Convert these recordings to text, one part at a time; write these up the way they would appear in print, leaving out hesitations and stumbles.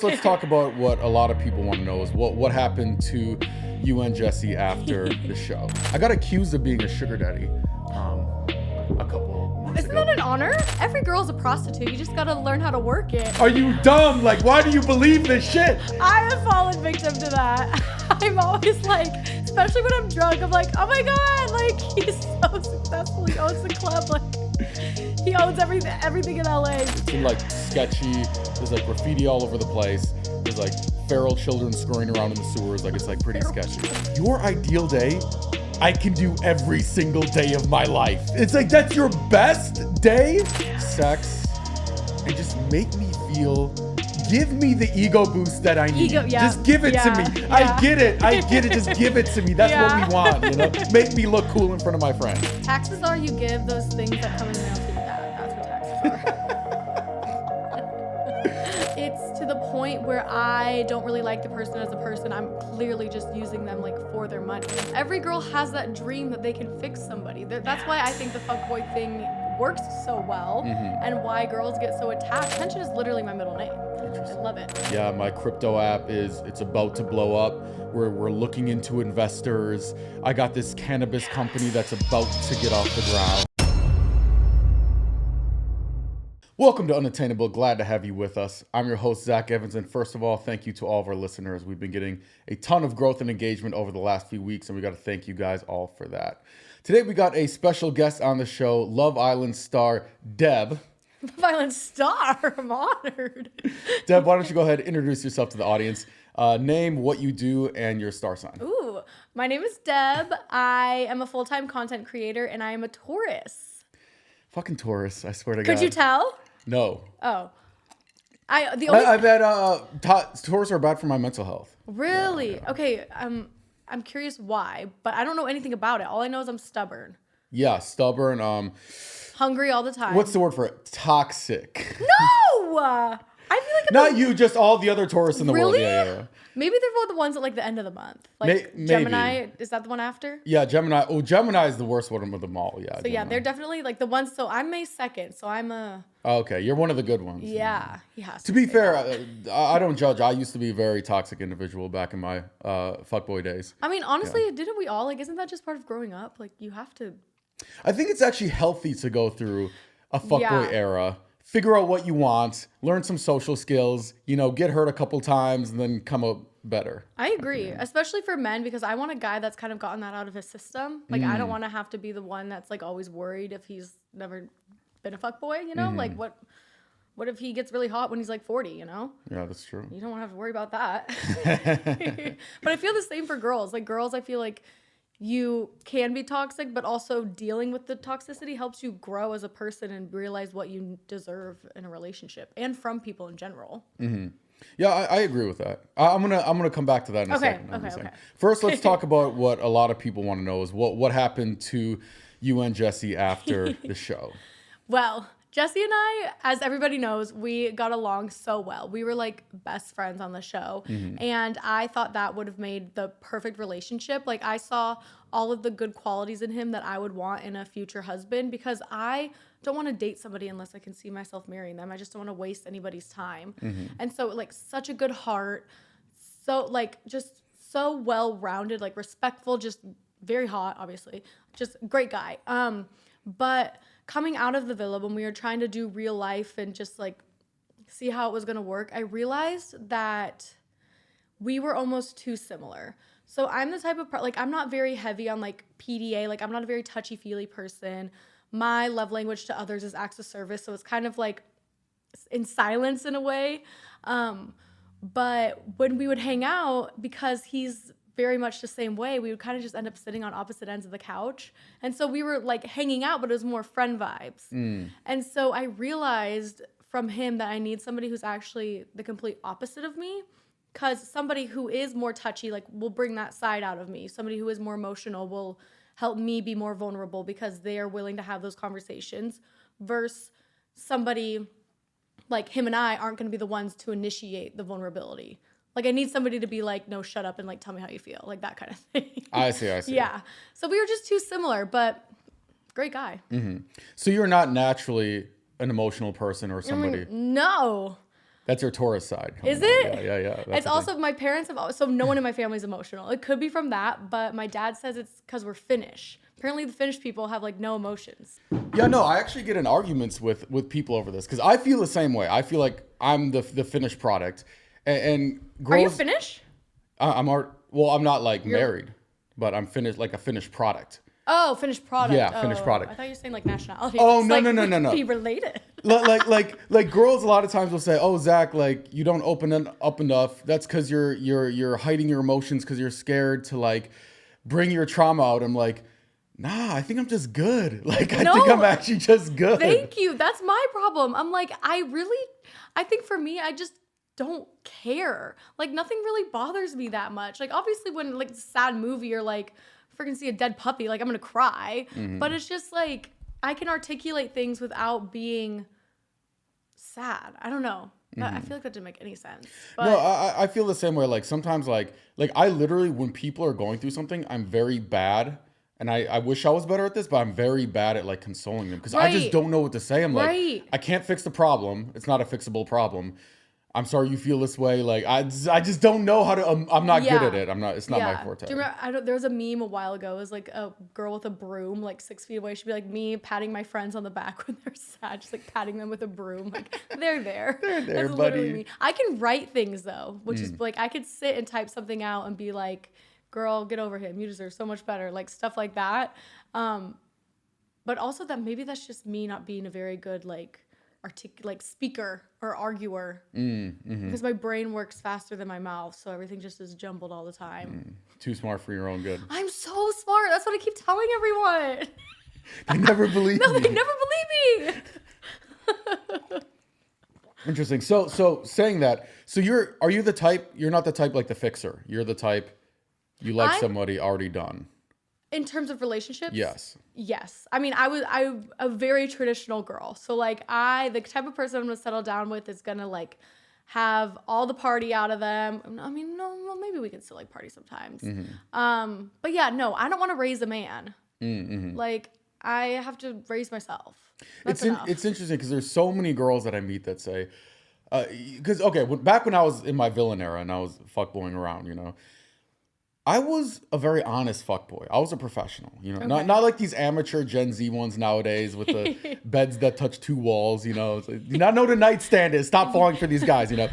Let's talk about what a lot of people want to know is what happened to you and Jesse after the show. I got accused of being a sugar daddy a couple months Isn't ago. that an honor? Every girl's a prostitute. You just gotta learn how to work it. Are you dumb? Like, why do you believe this shit? I have fallen victim to that. I'm always like, especially when I'm drunk, I'm like, oh my god, like he's so successful. He owns the club. Like he owns everything in LA. It's been like sketchy. There's like graffiti all over the place. There's like feral children scurrying around in the sewers. Like it's like pretty sketchy. Your ideal day, I can do every single day of my life. It's like that's your best day? Sex. And just make me feel, give me the ego boost that I need. Just give it to me. Yeah. I get it. Just give it to me. That's what we want, you know? Make me look cool in front of my friends. Taxes are you give those things that come in the mail to your dad. That's what taxes are. It's to the point where I don't really like the person as a person. I'm clearly just using them like for their money. Every girl has that dream that they can fix somebody. That's why I think the fuckboy thing works so well and why girls get so attached. Tension is literally my middle name. I love it. Yeah, my crypto app it's about to blow up. We're looking into investors. I got this cannabis company that's about to get off the ground. Welcome to Unattainable. Glad to have you with us. I'm your host, Zach Evans. And first of all, thank you to all of our listeners. We've been getting a ton of growth and engagement over the last few weeks, and we got to thank you guys all for that. Today, we got a special guest on the show, Love Island star Deb. Love Island star. I'm honored. Deb, why don't you go ahead and introduce yourself to the audience. Name, what you do, and your star sign. Ooh, my name is Deb. I am a full-time content creator, and I am a Taurus. Fucking Taurus, I swear to God. Could you tell? No. Oh. I bet Taurus are bad for my mental health. Really? Yeah. Okay, I'm curious why, but I don't know anything about it. All I know is I'm stubborn. Yeah, stubborn. Hungry all the time. What's the word for it? Toxic. No! I feel like Not you, just all the other Taurus in the world. Really? Yeah. Maybe they're the ones at like the end of the month. Like Maybe. Gemini, is that the one after? Yeah, Gemini. Oh, Gemini is the worst one of them all. Yeah. So Gemini. yeah, they're definitely like the ones. So I'm May 2nd, so I'm a... Oh, okay, you're one of the good ones. Yeah, he has To be fair, I don't judge. I used to be a very toxic individual back in my fuckboy days. I mean, honestly, didn't we all? Like, isn't that just part of growing up? Like, you have to... I think it's actually healthy to go through a fuckboy era. Figure out what you want, learn some social skills, get hurt a couple times and then come up better. I agree, especially for men, because I want a guy that's kind of gotten that out of his system. Like, I don't want to have to be the one that's like always worried if he's never been a fuckboy, Like, what if he gets really hot when he's like 40, Yeah, that's true. You don't want to have to worry about that. But I feel the same for girls. Like, girls, I feel like you can be toxic, but also dealing with the toxicity helps you grow as a person and realize what you deserve in a relationship and from people in general. Mm-hmm. Yeah, I agree with that. I'm gonna come back to that in a second. Okay. First, let's talk about what a lot of people want to know is what happened to you and Jesse after the show. Well, Jesse and I, as everybody knows, we got along so well. We were like best friends on the show. And I thought that would have made the perfect relationship. Like, I saw all of the good qualities in him that I would want in a future husband, because I don't want to date somebody unless I can see myself marrying them. I just don't want to waste anybody's time. And so, like, such a good heart. So, like, just so well-rounded, like, respectful, just very hot, obviously. Just great guy. But coming out of the villa, when we were trying to do real life and just like see how it was going to work, I realized that we were almost too similar. So I'm the type of like, I'm not very heavy on like PDA. Like, I'm not a very touchy-feely person. My love language to others is acts of service. So it's kind of like in silence in a way. But when we would hang out, because he's very much the same way, we would kind of just end up sitting on opposite ends of the couch. And so we were like hanging out, but it was more friend vibes. And so I realized from him that I need somebody who's actually the complete opposite of me, because somebody who is more touchy, like, will bring that side out of me. Somebody who is more emotional will help me be more vulnerable because they are willing to have those conversations, versus somebody like him and I aren't going to be the ones to initiate the vulnerability. Like, I need somebody to be like, no, shut up and like tell me how you feel, like that kind of thing. I see. Yeah. So we were just too similar, but great guy. So you're not naturally an emotional person or somebody? No. That's your Taurus side. Is it? Yeah. It's also my parents have always, so no one in my family is emotional. It could be from that, but my dad says it's because we're Finnish. Apparently the Finnish people have like no emotions. Yeah, no, I actually get in arguments with people over this because I feel the same way. I feel like I'm the Finnish product, and girls. Are you Finnish? I'm not like married, but I'm Finnish, like a Finnish product. Oh, finished product. Yeah, finished product. I thought you were saying like nationality. Oh, Just, no, like, no. Be related. like girls a lot of times will say, "Oh, Zach, like you don't open up enough. That's because you're hiding your emotions because you're scared to like bring your trauma out." I'm like, nah, I think I'm just good. Like I think I'm actually just good. Thank you. That's my problem. I'm like, I think for me, I just don't care. Like nothing really bothers me that much. Like obviously when like it's a sad movie or like freaking see a dead puppy, like I'm gonna cry. Mm-hmm. But it's just like I can articulate things without being sad. I don't know. I feel like that didn't make any sense. But No, I feel the same way. Like sometimes like I literally when people are going through something, I'm very bad. And I wish I was better at this, but I'm very bad at like consoling them because I just don't know what to say. I'm like, I can't fix the problem. It's not a fixable problem. I'm sorry you feel this way. Like I just don't know how to. I'm not good at it. It's not my forte. Do you remember? There was a meme a while ago. It was like a girl with a broom, like 6 feet away. She'd be like me patting my friends on the back when they're sad, just like patting them with a broom. Like they're there. They're there, That's buddy. literally me. I can write things though, which is like I could sit and type something out and be like, "Girl, get over him. You deserve so much better." Like stuff like that. But also that maybe that's just me not being a very good like speaker or arguer because my brain works faster than my mouth, so everything just is jumbled all the time. Too smart for your own good. I'm so smart. That's what I keep telling everyone. They never believe No, me. they never believe me. Interesting. So saying that, so are you the type? You're not the type like the fixer. You're the type you like somebody already done. In terms of relationships? Yes. I mean, I'm a very traditional girl. So like the type of person I'm gonna settle down with is gonna like have all the party out of them. I mean, no, well, maybe we can still like party sometimes. But yeah, no, I don't want to raise a man. Like I have to raise myself. That's enough. It's interesting because there's so many girls that I meet that say, because back when I was in my villain era and I was fuckboying around, you know. I was a very honest fuckboy. I was a professional, you know, not like these amateur Gen Z ones nowadays with the beds that touch 2 walls, you know. It's like, do you not know what a nightstand is? Stop falling for these guys, you know.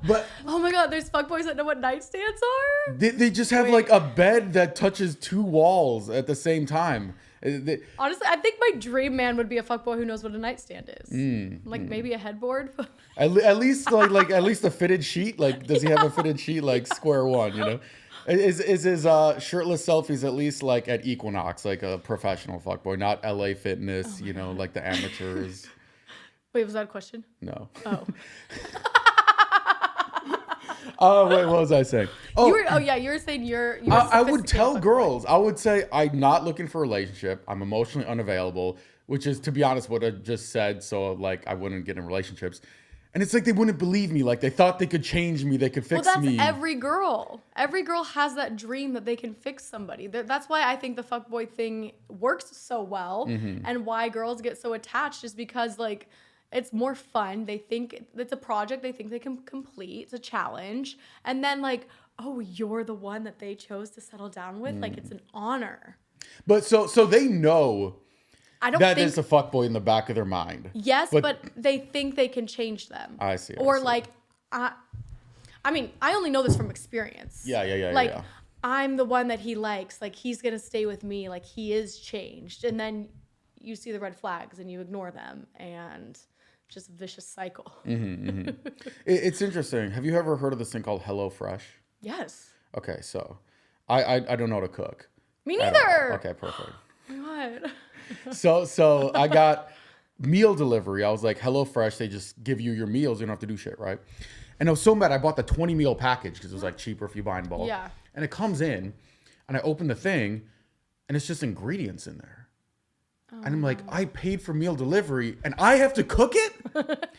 But oh my God, there's fuckboys that know what nightstands are? They just have like a bed that touches 2 walls at the same time. Honestly, I think my dream man would be a fuckboy who knows what a nightstand is. Like maybe a headboard. At least like at least a fitted sheet. Like, does he have a fitted sheet? Like square one, you know. Is his shirtless selfies at least like at Equinox, like a professional fuckboy, not LA Fitness, you know, like the amateurs. Wait, was that a question? No. Oh. Oh, wait, what was I saying? You were saying you're I would tell girls, I would say, I'm not looking for a relationship. I'm emotionally unavailable, which is, to be honest, what I just said. So like I wouldn't get in relationships. And it's like they wouldn't believe me. Like they thought they could change me. They could fix me. Well, that's every girl. Every girl has that dream that they can fix somebody. That's why I think the fuckboy thing works so well. And why girls get so attached is because like it's more fun. They think it's a project they think they can complete. It's a challenge. And then like, oh, you're the one that they chose to settle down with. Like it's an honor. But so they know that think is a fuckboy in the back of their mind. Yes, but they think they can change them. I see. Like, I mean, I only know this from experience. Yeah. Like, I'm the one that he likes. Like, he's going to stay with me. Like, he is changed. And then you see the red flags and you ignore them. And just a vicious cycle. It's interesting. Have you ever heard of this thing called HelloFresh? Yes. Okay, so I don't know how to cook. Me neither. Okay, perfect. Oh my God. So I got meal delivery. I was like, HelloFresh, they just give you your meals. You don't have to do shit, right? And I was so mad. I bought the 20 meal package because it was like cheaper if you buy in bulk. Yeah. And it comes in, and I open the thing, and it's just ingredients in there. And I'm like, I paid for meal delivery, and I have to cook it?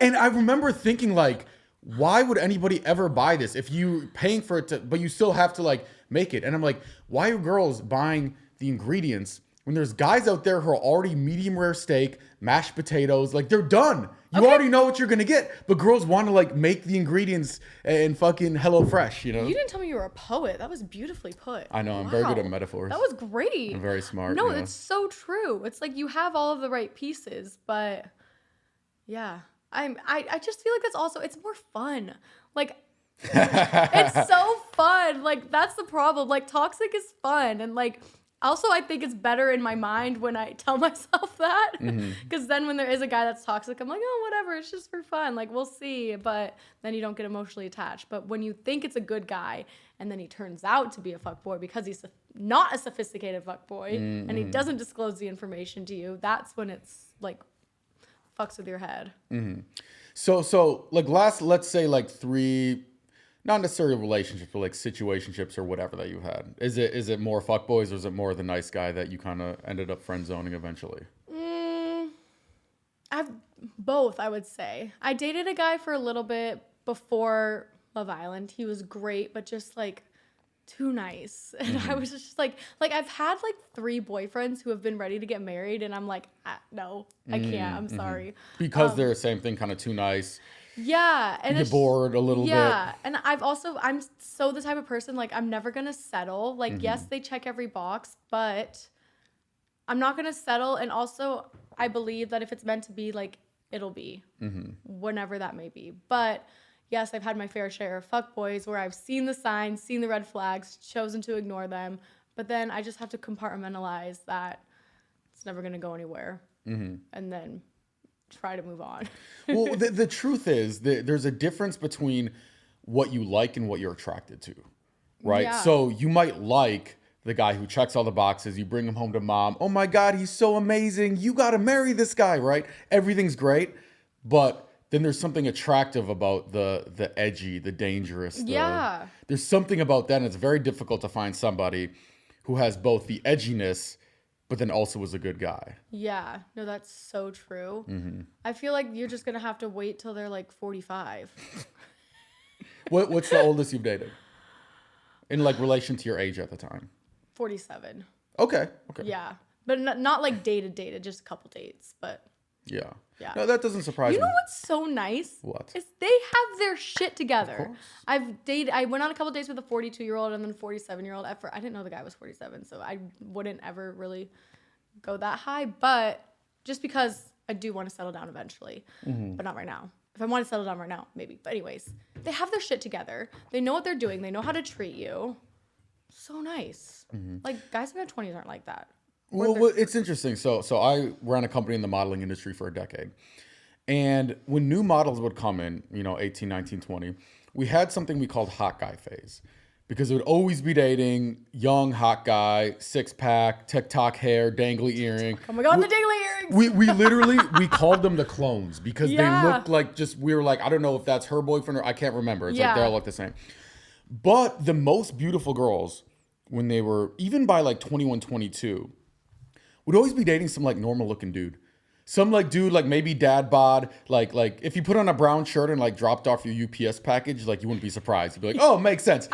And I remember thinking like, why would anybody ever buy this if you're paying for it but you still have to like make it? And I'm like, why are girls buying the ingredients When there's guys out there who are already medium rare steak, mashed potatoes, like they're done. You already know what you're gonna get. But girls want to like make the ingredients and fucking HelloFresh, you know? You didn't tell me you were a poet. That was beautifully put. I know, I'm very good at metaphors. That was great. I'm very smart. No, it's so true. It's like you have all of the right pieces, but yeah. I just feel like it's more fun. Like it's so fun. Like that's the problem. Like toxic is fun, and like also I think it's better in my mind when I tell myself that, because then when there is a guy that's toxic, I'm like, oh whatever, it's just for fun. Like we'll see, but then you don't get emotionally attached. But when you think it's a good guy and then he turns out to be a fuckboy because he's not a sophisticated fuckboy and he doesn't disclose the information to you, that's when it's like fucks with your head. So like let's say like 3, not necessarily relationships, but like situationships or whatever that you had. Is it more fuckboys or is it more the nice guy that you kind of ended up friend zoning eventually? I've both, I would say. I dated a guy for a little bit before Love Island. He was great, but just like too nice. And I was just like I've had like 3 boyfriends who have been ready to get married, and I'm like, no, I can't. I'm sorry. Because they're the same thing, kind of too nice. Yeah, and you get bored a little bit. Yeah, and I'm so the type of person, like I'm never gonna settle. Like yes, they check every box, but I'm not gonna settle. And also, I believe that if it's meant to be, like it'll be, whenever that may be. But yes, I've had my fair share of fuckboys where I've seen the signs, seen the red flags, chosen to ignore them. But then I just have to compartmentalize that it's never gonna go anywhere, and then try to move on. Well, the truth is that there's a difference between what you like and what you're attracted to, right? Yeah. So you might like the guy who checks all the boxes. You bring him home to mom. Oh my God, he's so amazing. You got to marry this guy, right? Everything's great. But then there's something attractive about the edgy, the dangerous. There's something about that. And it's very difficult to find somebody who has both the edginess but then also was a good guy. Yeah. No, that's so true. I feel like you're just going to have to wait till they're like 45. What's the oldest you've dated? In like relation to your age at the time? 47. Okay. Yeah. But not like dated, just a couple dates. But yeah. Yeah. No, that doesn't surprise me. You know what's so nice? What? Is they have their shit together. I went on a couple dates with a 42-year-old and then a 47-year-old. I didn't know the guy was 47, so I wouldn't ever really go that high. But just because I do want to settle down eventually, but not right now. If I want to settle down right now, maybe. But anyways, they have their shit together. They know what they're doing. They know how to treat you. So nice. Like, guys in their 20s aren't like that. Well, it's interesting. So I ran a company in the modeling industry for a decade. And when new models would come in, 18, 19, 20, we had something we called hot guy phase. Because it would always be dating young, hot guy, 6-pack, TikTok hair, dangly earring. Oh my God, the dangly earrings. We literally, we called them the clones because they looked like we were like, I don't know if that's her boyfriend or I can't remember. It's like they all look the same. But the most beautiful girls, when they were, even by like 21, 22, would always be dating some like normal looking dude. Some like dude, like maybe dad bod, like if you put on a brown shirt and like dropped off your UPS package, like you wouldn't be surprised. You'd be like, oh, makes sense.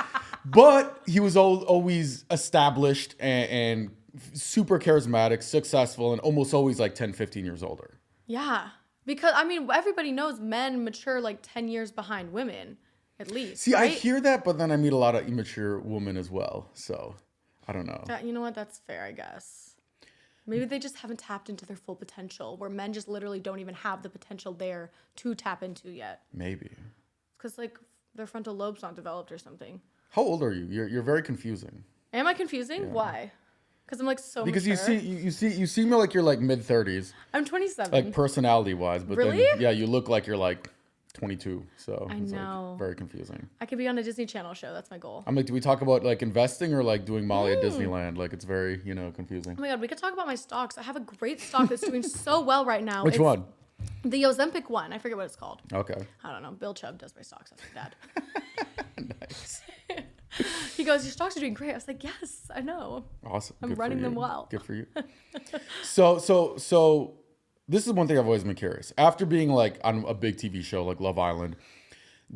But he was always established and super charismatic, successful, and almost always like 10, 15 years older. Yeah. Because, I mean, everybody knows men mature like 10 years behind women, at least. See, right? I hear that, but then I meet a lot of immature women as well. So, I don't know. You know what? That's fair, I guess. Maybe they just haven't tapped into their full potential, where men just literally don't even have the potential there to tap into yet. Maybe. Because, like, their frontal lobe's not developed or something. How old are you? You're very confusing. Am I confusing? Yeah. Why? Because I'm like so because mature. you seem like you're like mid-30s. I'm 27. Like personality-wise, but really? Then you look like you're like 22. So I know. Like very confusing. I could be on a Disney Channel show. That's my goal. I'm like, do we talk about like investing or like doing Molly at Disneyland? Like it's very, confusing. Oh my God, we could talk about my stocks. I have a great stock that's doing so well right now. Which one? The Ozempic one. I forget what it's called. Okay. I don't know. Bill Chubb does my stocks. That's my dad. Nice. He goes, your stocks are doing great. I was like, yes, I know. Awesome. I'm running them well. Good for you. So this is one thing I've always been curious. After being like on a big TV show like Love Island,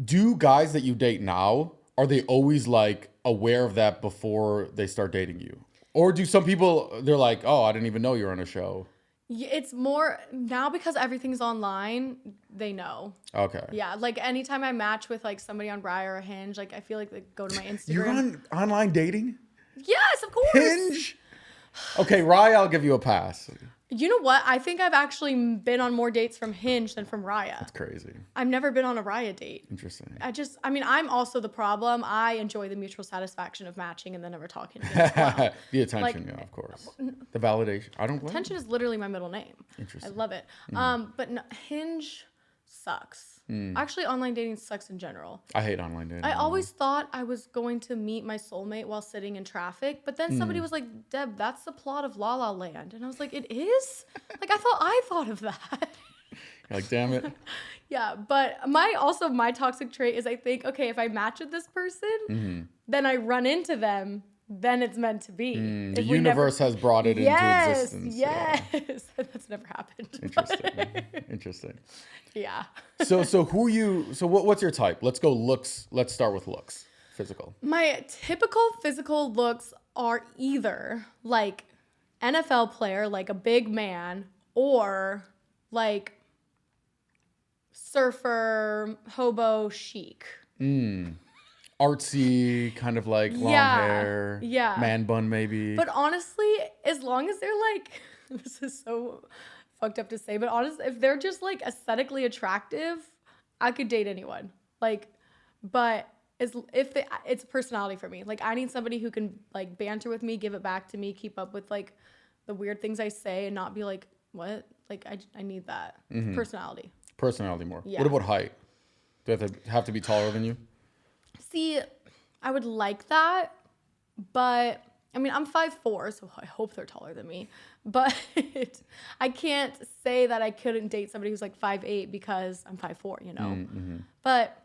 do guys that you date now, are they always like aware of that before they start dating you? Or do some people, they're like, oh, I didn't even know you're on a show. It's more now because everything's online, they know. Okay. Yeah, like anytime I match with like somebody on Raya or Hinge, like I feel like they go to my Instagram. You're on online dating? Yes, of course. Hinge? Okay, Raya, I'll give you a pass. You know what? I think I've actually been on more dates from Hinge than from Raya. That's crazy. I've never been on a Raya date. Interesting. I'm also the problem. I enjoy the mutual satisfaction of matching and then never talking to me as well. The attention, yeah, of course. The validation. I don't blame you. Attention is literally my middle name. Interesting. I love it. But no, Hinge sucks. Actually, online dating sucks in general. I hate online dating. I always thought I was going to meet my soulmate while sitting in traffic, but then somebody was like, Deb, that's the plot of La La Land. And I was like, it is? Like, I thought of that. You're like, damn it. Yeah, but my toxic trait is I think, okay, if I match with this person, then I run into them, then it's meant to be. The universe has brought it into existence. Yes, that's never happened. Interesting. Yeah. So what's your type? Let's go looks. Let's start with looks. Physical. My typical physical looks are either like NFL player, like a big man, or like surfer, hobo, chic. Artsy, kind of like long hair. Yeah. Man bun maybe. But honestly, as long as they're like, this is so fucked up to say, but honestly, if they're just like aesthetically attractive, I could date anyone. Like, but it's a personality for me. Like, I need somebody who can like banter with me, give it back to me, keep up with like the weird things I say, and not be like, what? Like, I need that personality. Personality more. Yeah. What about height? Do they have to be taller than you? See, I would like that, but I mean, I'm 5'4", so I hope they're taller than me. But I can't say that I couldn't date somebody who's like 5'8" because I'm 5'4", you know? But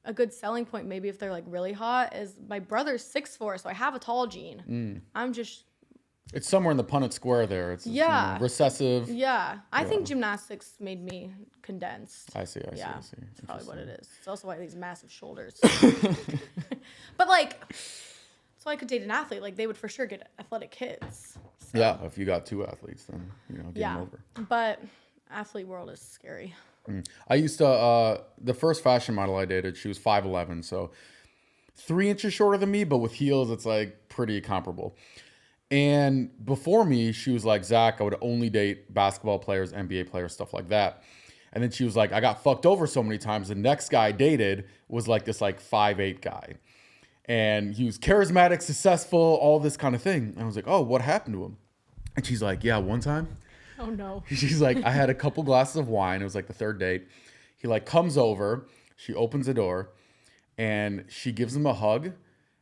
a good selling point, maybe if they're like really hot, is my brother's 6'4", so I have a tall gene. I'm just... It's somewhere in the Punnett Square there. It's recessive. Yeah. I think gymnastics made me condensed. I see. That's probably what it is. It's also why these massive shoulders. But like, so I could date an athlete. Like, they would for sure get athletic kids. So. Yeah, if you got two athletes, then game over. But athlete world is scary. I used to the first fashion model I dated, she was 5'11", so 3 inches shorter than me, but with heels, it's like pretty comparable. And before me, she was like, Zach, I would only date basketball players, NBA players, stuff like that. And then she was like, I got fucked over so many times. The next guy I dated was like this like 5'8" guy. And he was charismatic, successful, all this kind of thing. And I was like, oh, what happened to him? And she's like, yeah, one time. Oh, no. She's like, I had a couple glasses of wine. It was like the third date. He like comes over. She opens the door. And she gives him a hug.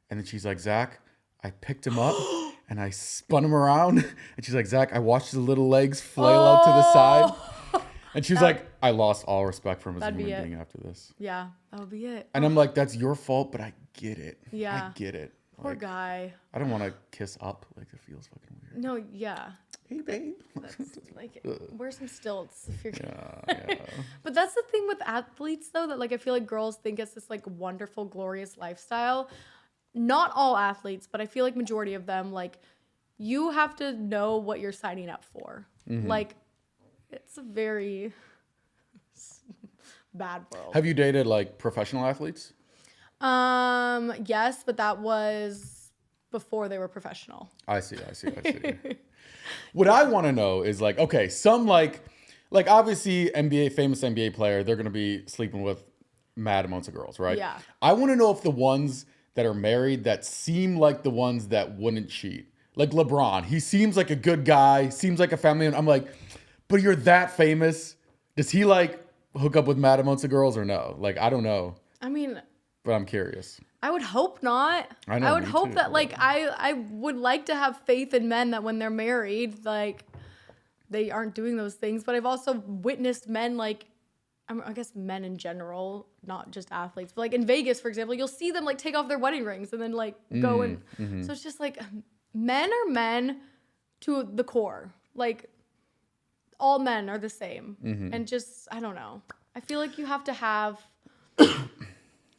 And then she's like, Zach, I picked him up. And I spun him around. And she's like, Zach, I watched his little legs flail out to the side. And she was like, I lost all respect for him as a human being after this. Yeah, that would be it. And I'm like, that's your fault, but I get it. Yeah. I get it. Poor guy. I don't want to kiss up. Like, it feels fucking weird. No, yeah. Hey, babe. That's like, wear some stilts if you're Yeah. But that's the thing with athletes, though, that like I feel like girls think it's this like wonderful, glorious lifestyle. Not all athletes, but I feel like majority of them, like, you have to know what you're signing up for. Like, it's a very bad world. Have you dated like professional athletes? Yes, but that was before they were professional. I see. What I want to know is like, okay, some like obviously famous NBA player, they're going to be sleeping with mad amounts of girls, right? Yeah. I want to know if the ones that are married that seem like the ones that wouldn't cheat. Like LeBron, he seems like a good guy, seems like a family. And I'm like, but you're that famous. Does he like hook up with mad amounts of girls or no? Like, I don't know. I mean, but I'm curious. I would hope not. I know. I would hope that like I would like to have faith in men that when they're married, like they aren't doing those things. But I've also witnessed men like, I guess men in general, not just athletes, but like in Vegas, for example, you'll see them like take off their wedding rings and then like go and so it's just like men are men to the core. Like all men are the same. And just, I don't know. I feel like you have to have,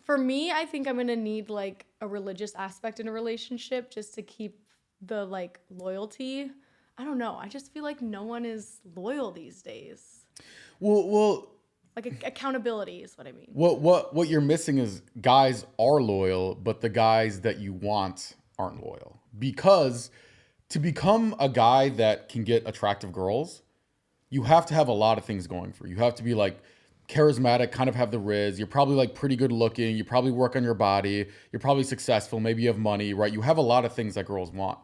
for me, I think I'm going to need like a religious aspect in a relationship just to keep the like loyalty. I don't know. I just feel like no one is loyal these days. Well, like accountability is what I mean. What you're missing is guys are loyal, but the guys that you want aren't loyal. Because to become a guy that can get attractive girls, you have to have a lot of things going for you. You have to be like charismatic, kind of have the riz. You're probably like pretty good looking. You probably work on your body. You're probably successful. Maybe you have money, right? You have a lot of things that girls want.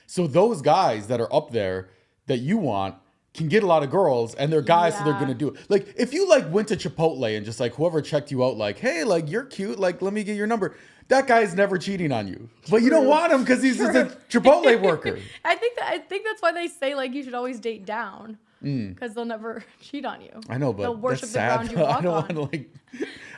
So those guys that are up there that you want can get a lot of girls, and they're guys, so they're gonna do it. Like if you like went to Chipotle and just like whoever checked you out, like, hey, like you're cute, like let me get your number. That guy's never cheating on you, but you don't want him because he's just a Chipotle worker. I think that's why they say like you should always date down. Because they'll never cheat on you. I know, but they'll worship that's the ground sad. you walk I don't on. want to like.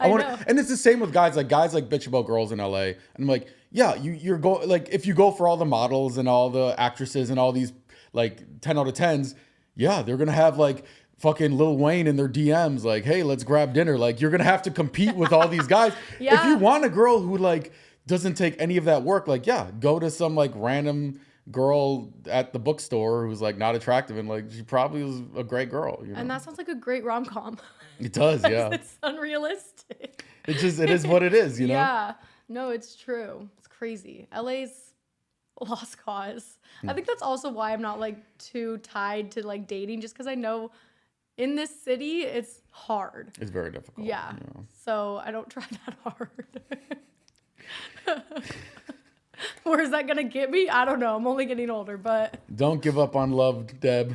I know. And it's the same with guys. Like guys like bitch about girls in LA, and I'm like, yeah, you're go like if you go for all the models and all the actresses and all these like 10 out of 10s, yeah, they're gonna have like fucking Lil Wayne in their DMs, like, hey, let's grab dinner. Like you're gonna have to compete with all these guys. If you want a girl who like doesn't take any of that work, like yeah, go to some like random girl at the bookstore who's like not attractive, and like she probably was a great girl, you know? And that sounds like a great rom-com. It does, yeah. It's unrealistic. It is what it is, you know? Yeah, no, it's true. It's crazy. LA's a lost cause. I think that's also why I'm not like too tied to like dating, just because I know in this city it's hard. It's very difficult. Yeah, you know? So I don't try that hard. Where is that gonna get me? I don't know. I'm only getting older, but don't give up on love, Deb.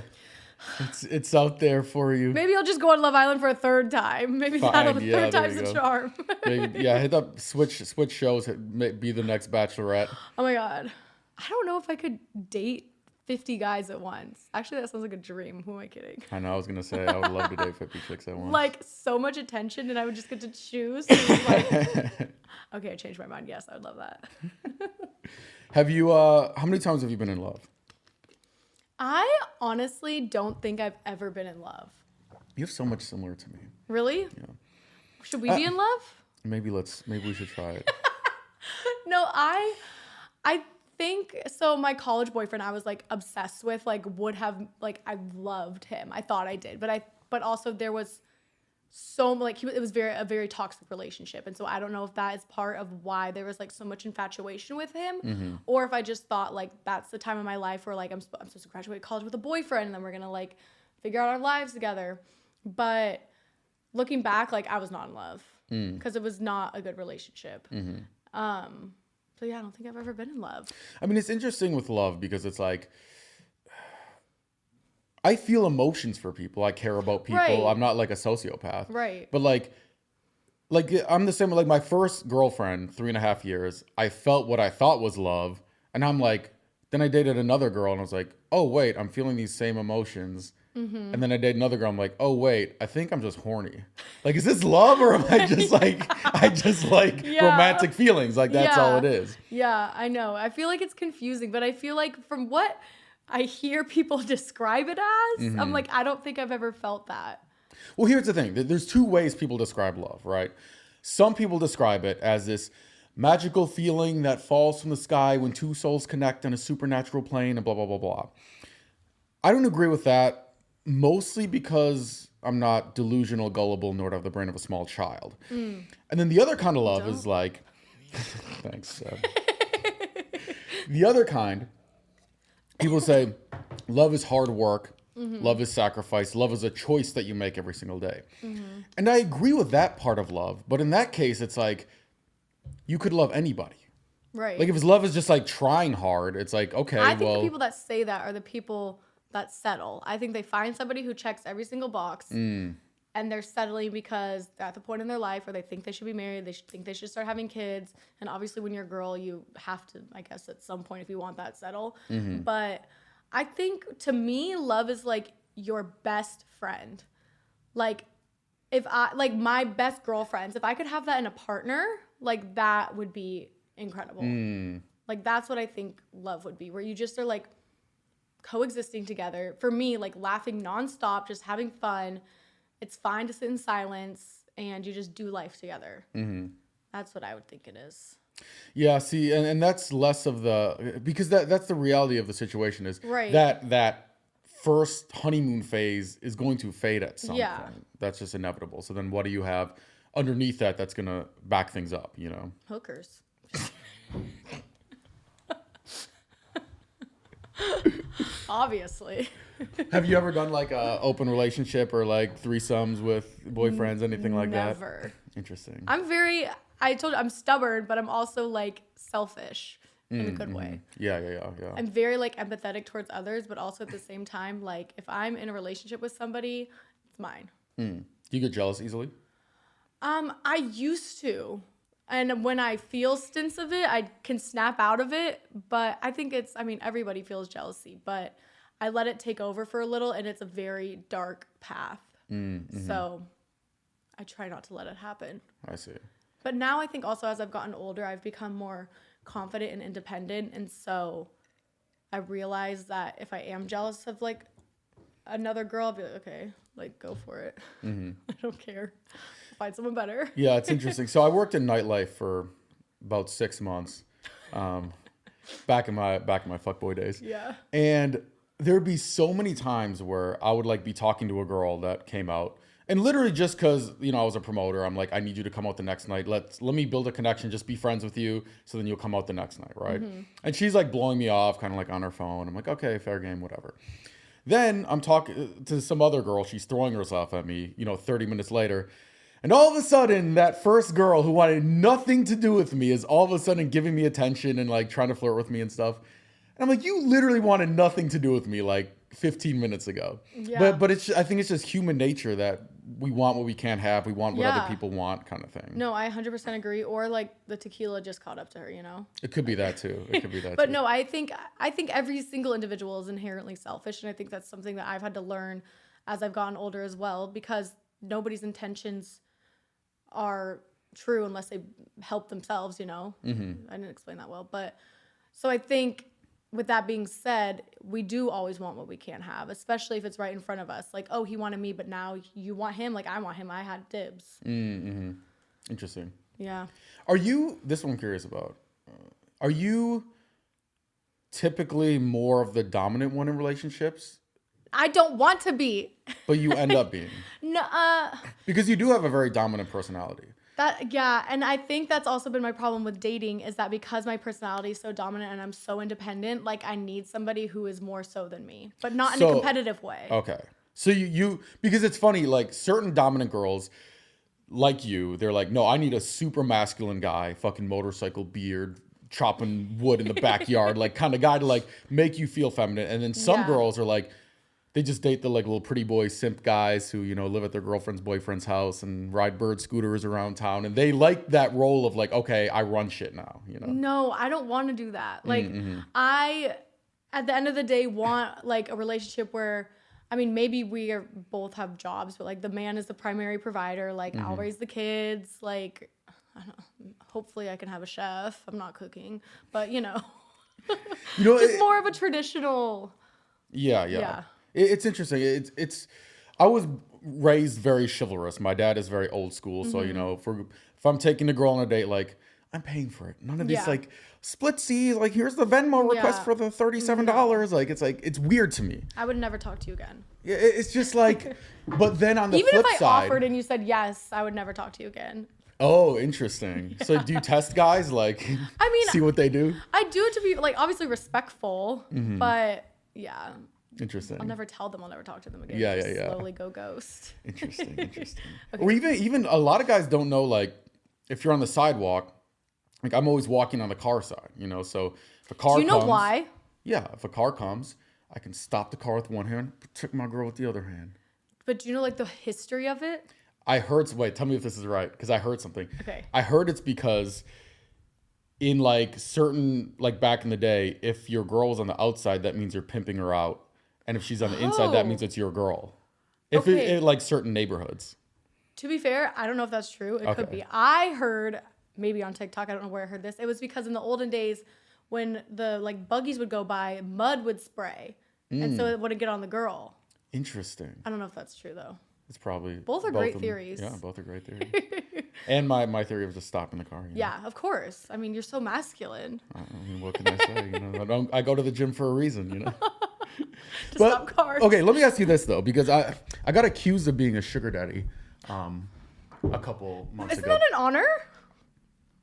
It's out there for you. Maybe I'll just go on Love Island for a third time. Maybe third time's the charm. Maybe, yeah, hit up switch shows. Be the next Bachelorette. Oh my god, I don't know if I could date 50 guys at once. Actually, that sounds like a dream. Who am I kidding? I know. I was gonna say I would love to date 50 chicks at once. Like so much attention, and I would just get to choose. Like, okay, I changed my mind. Yes, I would love that. Have you? How many times have you been in love? I honestly don't think I've ever been in love. You have so much similar to me. Really? Yeah. Should we be in love? Maybe we should try it. No, I think so. My college boyfriend, I was like obsessed with, like would have like I loved him. I thought I did, but also there was so like it was a very toxic relationship, and so I don't know if that is part of why there was like so much infatuation with him, or if I just thought like that's the time of my life where like I'm supposed to graduate college with a boyfriend, and then we're gonna like figure out our lives together. But looking back, like I was not in love because it was not a good relationship. So yeah, I don't think I've ever been in love. I mean, it's interesting with love because it's like I feel emotions for people. I care about people. Right. I'm not like a sociopath. Right. But like I'm the same. Like my first girlfriend, 3.5 years, I felt what I thought was love. And I'm like, then I dated another girl and I was like, oh, wait, I'm feeling these same emotions. And then I dated another girl. I'm like, oh, wait, I think I'm just horny. Like, is this love or am I just like, romantic feelings? Like, that's all it is. Yeah, I know. I feel like it's confusing, but I feel like from what I hear people describe it as, I'm like, I don't think I've ever felt that. Well, here's the thing. There's two ways people describe love, right? Some people describe it as this magical feeling that falls from the sky when two souls connect on a supernatural plane and blah, blah, blah, blah. I don't agree with that. Mostly because I'm not delusional, gullible, nor do I have the brain of a small child. And then the other kind of love is like, thanks. The other kind, people say, love is hard work. Love is sacrifice. Love is a choice that you make every single day. And I agree with that part of love. But in that case, it's like, you could love anybody. Right. Like if love is just like trying hard, it's like, okay, I think the people that say that are the people that settle. I think they find somebody who checks every single box and they're settling because they're at the point in their life where they think they should be married, think they should start having kids, and obviously when you're a girl you have to, I guess at some point if you want that, settle. But I think to me love is like your best friend. Like if I like my best girlfriends, if I could have that in a partner, like that would be incredible. Like that's what I think love would be, where you just are like coexisting together. For me, like laughing nonstop, just having fun. It's fine to sit in silence and you just do life together. That's what I would think it is. Yeah, see, and that's less of because that's the reality of the situation is Right. that first honeymoon phase is going to fade at some point. That's just inevitable. So then what do you have underneath that's going to back things up, you know? Hookers. Obviously. Have you ever done like a open relationship or like threesomes with boyfriends, anything like that? Never. Interesting. I told you I'm stubborn, but I'm also like selfish in a good way. Yeah. I'm very like empathetic towards others, but also at the same time, like if I'm in a relationship with somebody, it's mine. Do you get jealous easily? I used to. And when I feel stints of it, I can snap out of it. But I think everybody feels jealousy, but I let it take over for a little, and it's a very dark path. So I try not to let it happen. I see. But now I think also as I've gotten older, I've become more confident and independent. And so I realize that if I am jealous of like another girl, I'll be like, okay, like go for it. I don't care. Find someone better. Yeah, it's interesting. So I worked in nightlife for about 6 months, back in my fuckboy days. Yeah. And there'd be so many times where I would like be talking to a girl that came out, and literally just because I was a promoter, I'm like, I need you to come out the next night. Let me build a connection, just be friends with you, so then you'll come out the next night, right? And she's like blowing me off, kind of like on her phone. I'm like, okay, fair game, whatever. Then I'm talking to some other girl. She's throwing herself at me, 30 minutes later. And all of a sudden, that first girl who wanted nothing to do with me is all of a sudden giving me attention and like trying to flirt with me and stuff. And I'm like, you literally wanted nothing to do with me like 15 minutes ago. Yeah. But I think it's just human nature that we want what we can't have. We want what other people want, kind of thing. No, I 100% agree. Or like the tequila just caught up to her, It could be that too. But no, I think every single individual is inherently selfish, and I think that's something that I've had to learn as I've gotten older as well, because nobody's intentions are true unless they help themselves, I didn't explain that well. But so I think with that being said, we do always want what we can't have, especially if it's right in front of us. Like, oh, he wanted me, but now you want him. Like, I want him. I had dibs. Interesting. Yeah. This one I'm curious about. Are you typically more of the dominant one in relationships? I don't want to be. But you end up being. No. Because you do have a very dominant personality. And I think that's also been my problem with dating, is that because my personality is so dominant and I'm so independent, like I need somebody who is more so than me, but not in a competitive way. Okay. So you because it's funny, like certain dominant girls like you, they're like, no, I need a super masculine guy, fucking motorcycle beard, chopping wood in the backyard, like kind of guy to like make you feel feminine. And then some girls are like, they just date the like little pretty boy simp guys who, live at their girlfriend's boyfriend's house and ride bird scooters around town. And they like that role of like, okay, I run shit now, No, I don't want to do that. Like I, at the end of the day, want like a relationship where, maybe both have jobs, but like the man is the primary provider. Like I'll raise the kids. Like, I don't know, hopefully I can have a chef. I'm not cooking, but just more of a traditional. Yeah. It's interesting. It's. I was raised very chivalrous. My dad is very old school, so if I'm taking a girl on a date, like I'm paying for it. None of these like split C's. Like here's the Venmo request for the $37. Like it's weird to me. I would never talk to you again. Yeah, it's just like. But then on the even flip if I side, offered and you said yes, I would never talk to you again. Oh, interesting. So do you test guys like? See what they do. I do it to be like obviously respectful, but yeah. Interesting. I'll never tell them. I'll never talk to them again. Yeah. Slowly go ghost. Interesting. Okay. Or even a lot of guys don't know, like, if you're on the sidewalk, like I'm always walking on the car side, so if a car comes. Do you know why? Yeah. If a car comes, I can stop the car with one hand, protect my girl with the other hand. But do you know like the history of it? I heard, wait, tell me if this is right, because I heard something. Okay. I heard it's because in like certain, like back in the day, if your girl was on the outside, that means you're pimping her out. And if she's on the inside, that means it's your girl. If it like certain neighborhoods. To be fair, I don't know if that's true. It could be. I heard, maybe on TikTok, I don't know where I heard this. It was because in the olden days, when the like buggies would go by, mud would spray. And so it wouldn't get on the girl. Interesting. I don't know if that's true though. It's probably both are great theories. Yeah, both are great theories. And my theory of just stopping the car. Yeah, of course. I mean, you're so masculine. I mean, what can I say? I go to the gym for a reason, To stop cars. Okay, let me ask you this though, because I got accused of being a sugar daddy, a couple months ago. Isn't that an honor?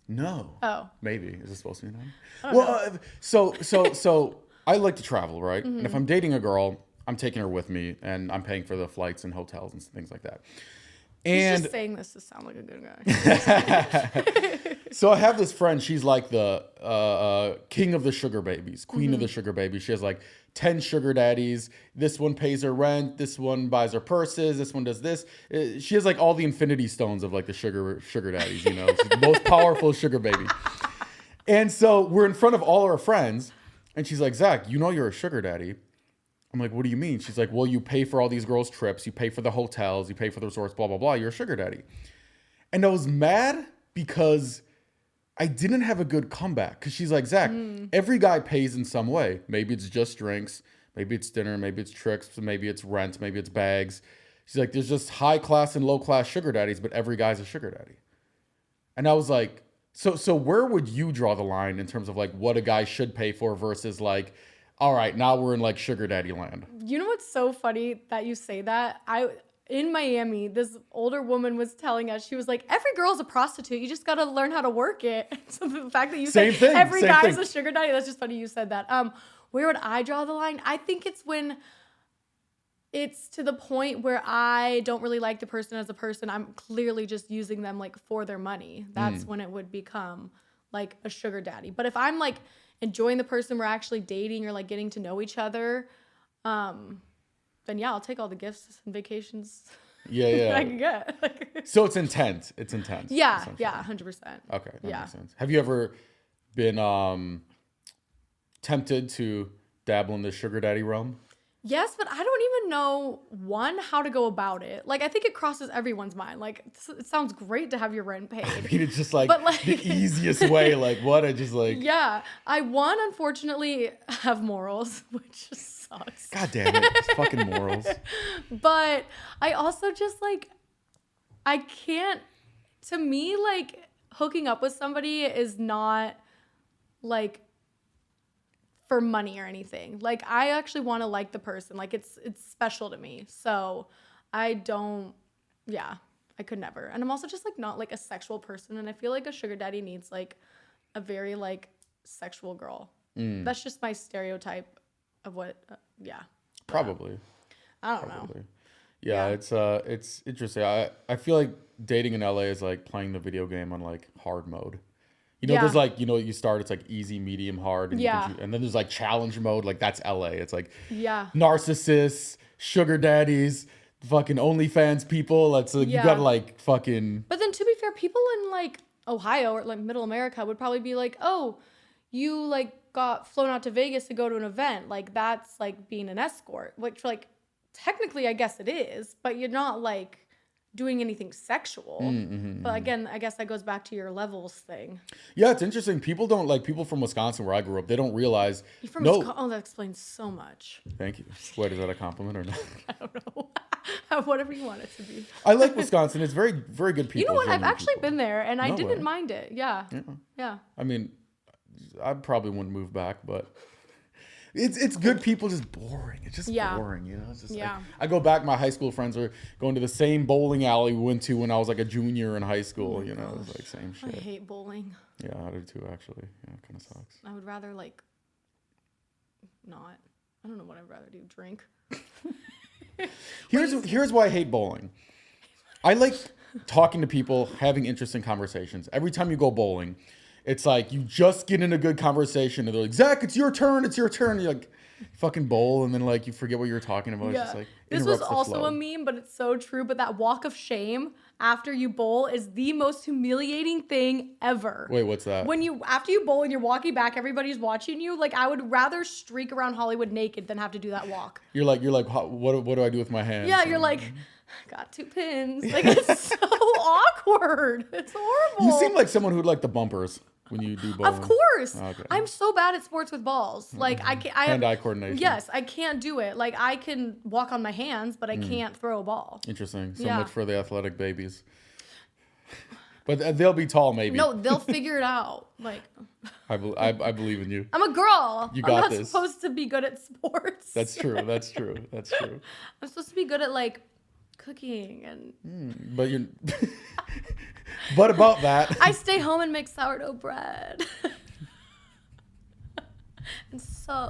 No. Oh. Maybe. Is it supposed to be an honor? So I like to travel, right? And if I'm dating a girl, I'm taking her with me, and I'm paying for the flights and hotels and things like that. And he's just saying this to sound like a good guy. So I have this friend. She's like the king of the sugar babies, queen of the sugar babies. She has like 10 sugar daddies. This one pays her rent. This one buys her purses. This one does this. She has like all the infinity stones of like the sugar daddies. She's the most powerful sugar baby. And so we're in front of all our friends, and she's like, Zach, you're a sugar daddy. I'm like, what do you mean? She's like, well, you pay for all these girls' trips. You pay for the hotels. You pay for the resorts, blah, blah, blah. You're a sugar daddy. And I was mad because I didn't have a good comeback. Because she's like, Zach, every guy pays in some way. Maybe it's just drinks. Maybe it's dinner. Maybe it's tricks. Maybe it's rent. Maybe it's bags. She's like, there's just high class and low class sugar daddies, but every guy's a sugar daddy. And I was like, so where would you draw the line in terms of like what a guy should pay for versus like, all right, now we're in like sugar daddy land. You know what's so funny that you say that? In Miami, this older woman was telling us, she was like, every girl's a prostitute. You just got to learn how to work it. So the fact that you said every guy is a sugar daddy, that's just funny you said that. Where would I draw the line? I think it's when it's to the point where I don't really like the person as a person. I'm clearly just using them like for their money. That's when it would become like a sugar daddy. But if I'm like enjoying the person we're actually dating or like getting to know each other, then yeah, I'll take all the gifts and vacations. Yeah. I can get. So it's intent. It's intense. Yeah, 100%. Okay, that makes sense. Have you ever been tempted to dabble in the sugar daddy realm? Yes, but I don't even know, how to go about it. Like, I think it crosses everyone's mind. Like, it sounds great to have your rent paid. I mean, it's just like the easiest way. Like, what? I just like... Yeah. Unfortunately, have morals, which just sucks. God damn it. It's fucking morals. But I also just, like, I can't... To me, like, hooking up with somebody is not, like... for money or anything. Like, I actually want to like the person. Like, it's special to me. So I could never. And I'm also just like not like a sexual person. And I feel like a sugar daddy needs like a very like sexual girl. That's just my stereotype of what, Probably. I don't know. Yeah, it's interesting. I feel like dating in LA is like playing the video game on like hard mode. There's like, you start, it's like easy, medium, hard. And and then there's like challenge mode. Like that's LA. It's like narcissists, sugar daddies, fucking OnlyFans people. That's like, you gotta like fucking. But then to be fair, people in like Ohio or like middle America would probably be like, oh, you like got flown out to Vegas to go to an event. Like that's like being an escort, which like technically I guess it is, but you're not like doing anything sexual. But again, I guess that goes back to your levels thing. Yeah, it's interesting. People don't like people from Wisconsin where I grew up. They don't realize. You're from Wisconsin? Oh, that explains so much. Thank you. Wait, is that a compliment or not? I don't know. Whatever you want it to be. I like Wisconsin. It's very, very good people. You know what? I've actually been there and I didn't mind it. Yeah. I mean, I probably wouldn't move back, but it's good people, just boring. It's just boring, It's just like, I go back, my high school friends are going to the same bowling alley we went to when I was like a junior in high school, It's like same shit. I hate bowling. Yeah, I do too, actually. Yeah, it kind of sucks. I would rather like not. I don't know what I'd rather do. Drink. Here's why I hate bowling. I like talking to people, having interesting conversations. Every time you go bowling, it's like you just get in a good conversation and they're like, Zach, it's your turn. You're like, fucking bowl, and then like you forget what you were talking about. It's just like this was also a meme, but it's so true. But that walk of shame after you bowl is the most humiliating thing ever. Wait, what's that? After you bowl and you're walking back, everybody's watching you. Like, I would rather streak around Hollywood naked than have to do that walk. You're like, what do I do with my hands? Yeah, you're like, got 2 pins. Like, it's so awkward. It's horrible. You seem like someone who'd like the bumpers. when you do bowling? Of course. Okay. I'm so bad at sports with balls. Like I can't. Hand-eye coordination. Yes, I can't do it. Like I can walk on my hands, but I can't throw a ball. Interesting. So much for the athletic babies. But they'll be tall, maybe. No, they'll figure it out. Like I believe in you. I'm a girl. You got I'm not this. supposed to be good at sports. That's true. That's true. That's true. I'm supposed to be good at like cooking and. But you're. But about that. I stay home and make sourdough bread. And so.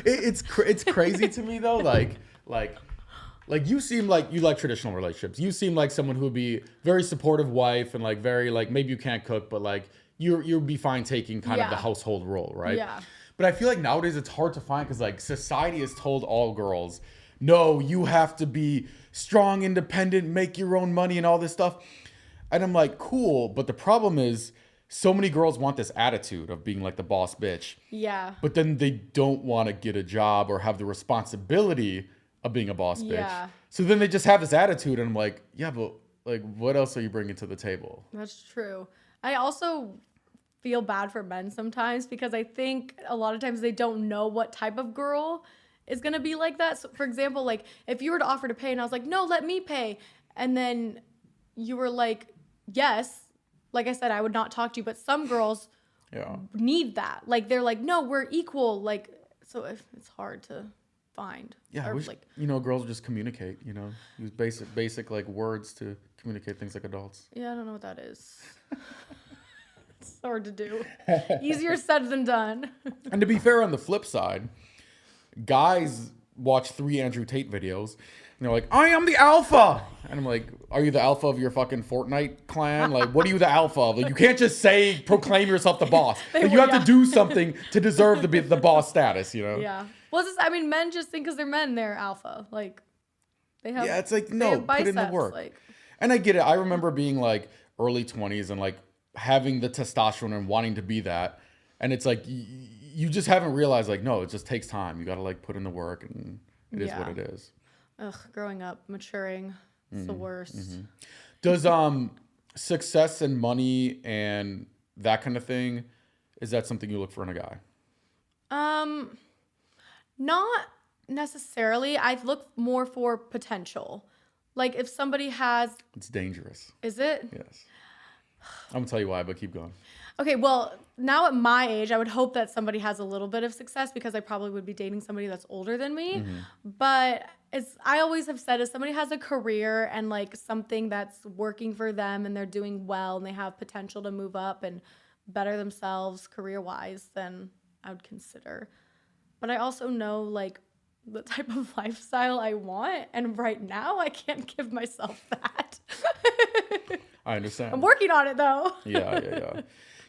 It's crazy to me though. Like you seem like you like traditional relationships. You seem like someone who would be very supportive wife and like very like maybe you can't cook, but like you'll be fine taking kind of the household role, right? Yeah. But I feel like nowadays it's hard to find because like society has told all girls, no, you have to be strong, independent, make your own money and all this stuff. And I'm like, cool, but the problem is so many girls want this attitude of being like the boss bitch. Yeah. But then they don't want to get a job or have the responsibility of being a boss bitch. Yeah. So then they just have this attitude and I'm like, yeah, but like what else are you bringing to the table? That's true. I also feel bad for men sometimes because I think a lot of times they don't know what type of girl is going to be like that. So for example, like if you were to offer to pay and I was like, no, let me pay. And then you were like, yes, like I said, I would not talk to you, but some girls need that. Like they're like, no, we're equal. Like, so it's hard to find. Yeah, I wish, like, girls just communicate, use basic like words to communicate things like adults. Yeah, I don't know what that is. It's hard to do. Easier said than done. And to be fair, on the flip side, guys watch 3 Andrew Tate videos and they're like, I am the alpha. And I'm like, are you the alpha of your fucking Fortnite clan? Like, what are you the alpha of? Like, you can't just proclaim yourself the boss. Like, you have to do something to deserve the boss status, Yeah. Well, men just think because they're men, they're alpha. Like, they have. Yeah, it's like, no, put in the work. Like, and I get it. I remember being like early 20s and like having the testosterone and wanting to be that. And it's like, you just haven't realized like, no, it just takes time. You got to like put in the work and it is what it is. Ugh, growing up, maturing, it's the worst. Mm-hmm. Does success and money and that kind of thing, is that something you look for in a guy? Not necessarily. I look more for potential. Like if somebody has... It's dangerous. Is it? Yes. I'm going to tell you why, but keep going. Okay, well, now at my age, I would hope that somebody has a little bit of success because I probably would be dating somebody that's older than me. Mm-hmm. But I always have said, if somebody has a career and like something that's working for them and they're doing well and they have potential to move up and better themselves career-wise, then I would consider. But I also know like the type of lifestyle I want, and right now I can't give myself that. I understand. I'm working on it though. Yeah.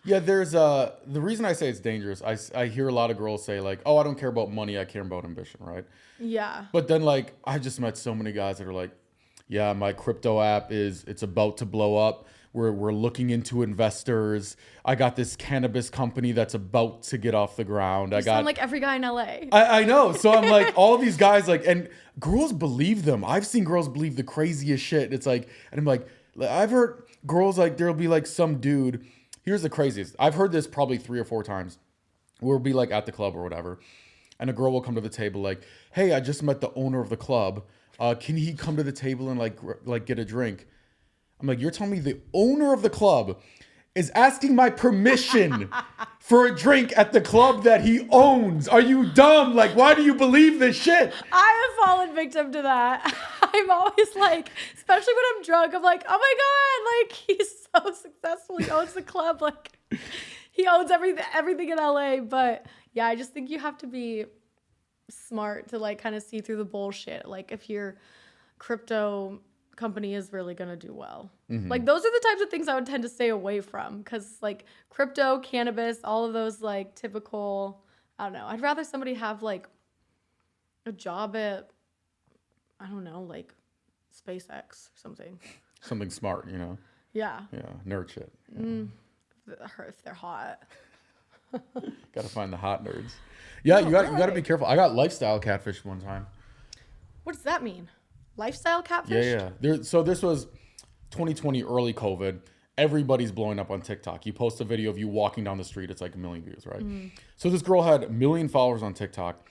Yeah, there's the reason I say it's dangerous, I hear a lot of girls say like, oh, I don't care about money, I care about ambition, right? Yeah. But then like, I just met so many guys that are like, yeah, my crypto app it's about to blow up. We're looking into investors. I got this cannabis company that's about to get off the ground. You sound like every guy in LA. I know. So I'm like, all these guys like, and girls believe them. I've seen girls believe the craziest shit. It's like, and I'm like, I've heard girls like, there'll be like some dude. Here's the craziest. I've heard this probably 3 or 4 times. We'll be like at the club or whatever. And a girl will come to the table like, hey, I just met the owner of the club. Can he come to the table and like get a drink? I'm like, you're telling me the owner of the club is asking my permission for a drink at the club that he owns? Are you dumb? Like, why do you believe this shit? I have fallen victim to that. I'm always like, especially when I'm drunk, I'm like, oh my God, like he's so successful. He owns the club. Like he owns everything in LA. But yeah, I just think you have to be smart to like kind of see through the bullshit. Like if your crypto company is really going to do well. Mm-hmm. Like those are the types of things I would tend to stay away from because like crypto, cannabis, all of those like typical, I don't know. I'd rather somebody have like a job at, I don't know, like SpaceX or something. Something smart, Yeah. Yeah, nerd shit. If they're hot. Got to find the hot nerds. Yeah, you got to be careful. I got lifestyle catfish one time. What does that mean? Lifestyle catfish? Yeah. So this was 2020, early COVID. everybody's blowing up on TikTok. You post a video of you walking down the street, it's like 1 million views, right? So this girl had 1 million followers on TikTok,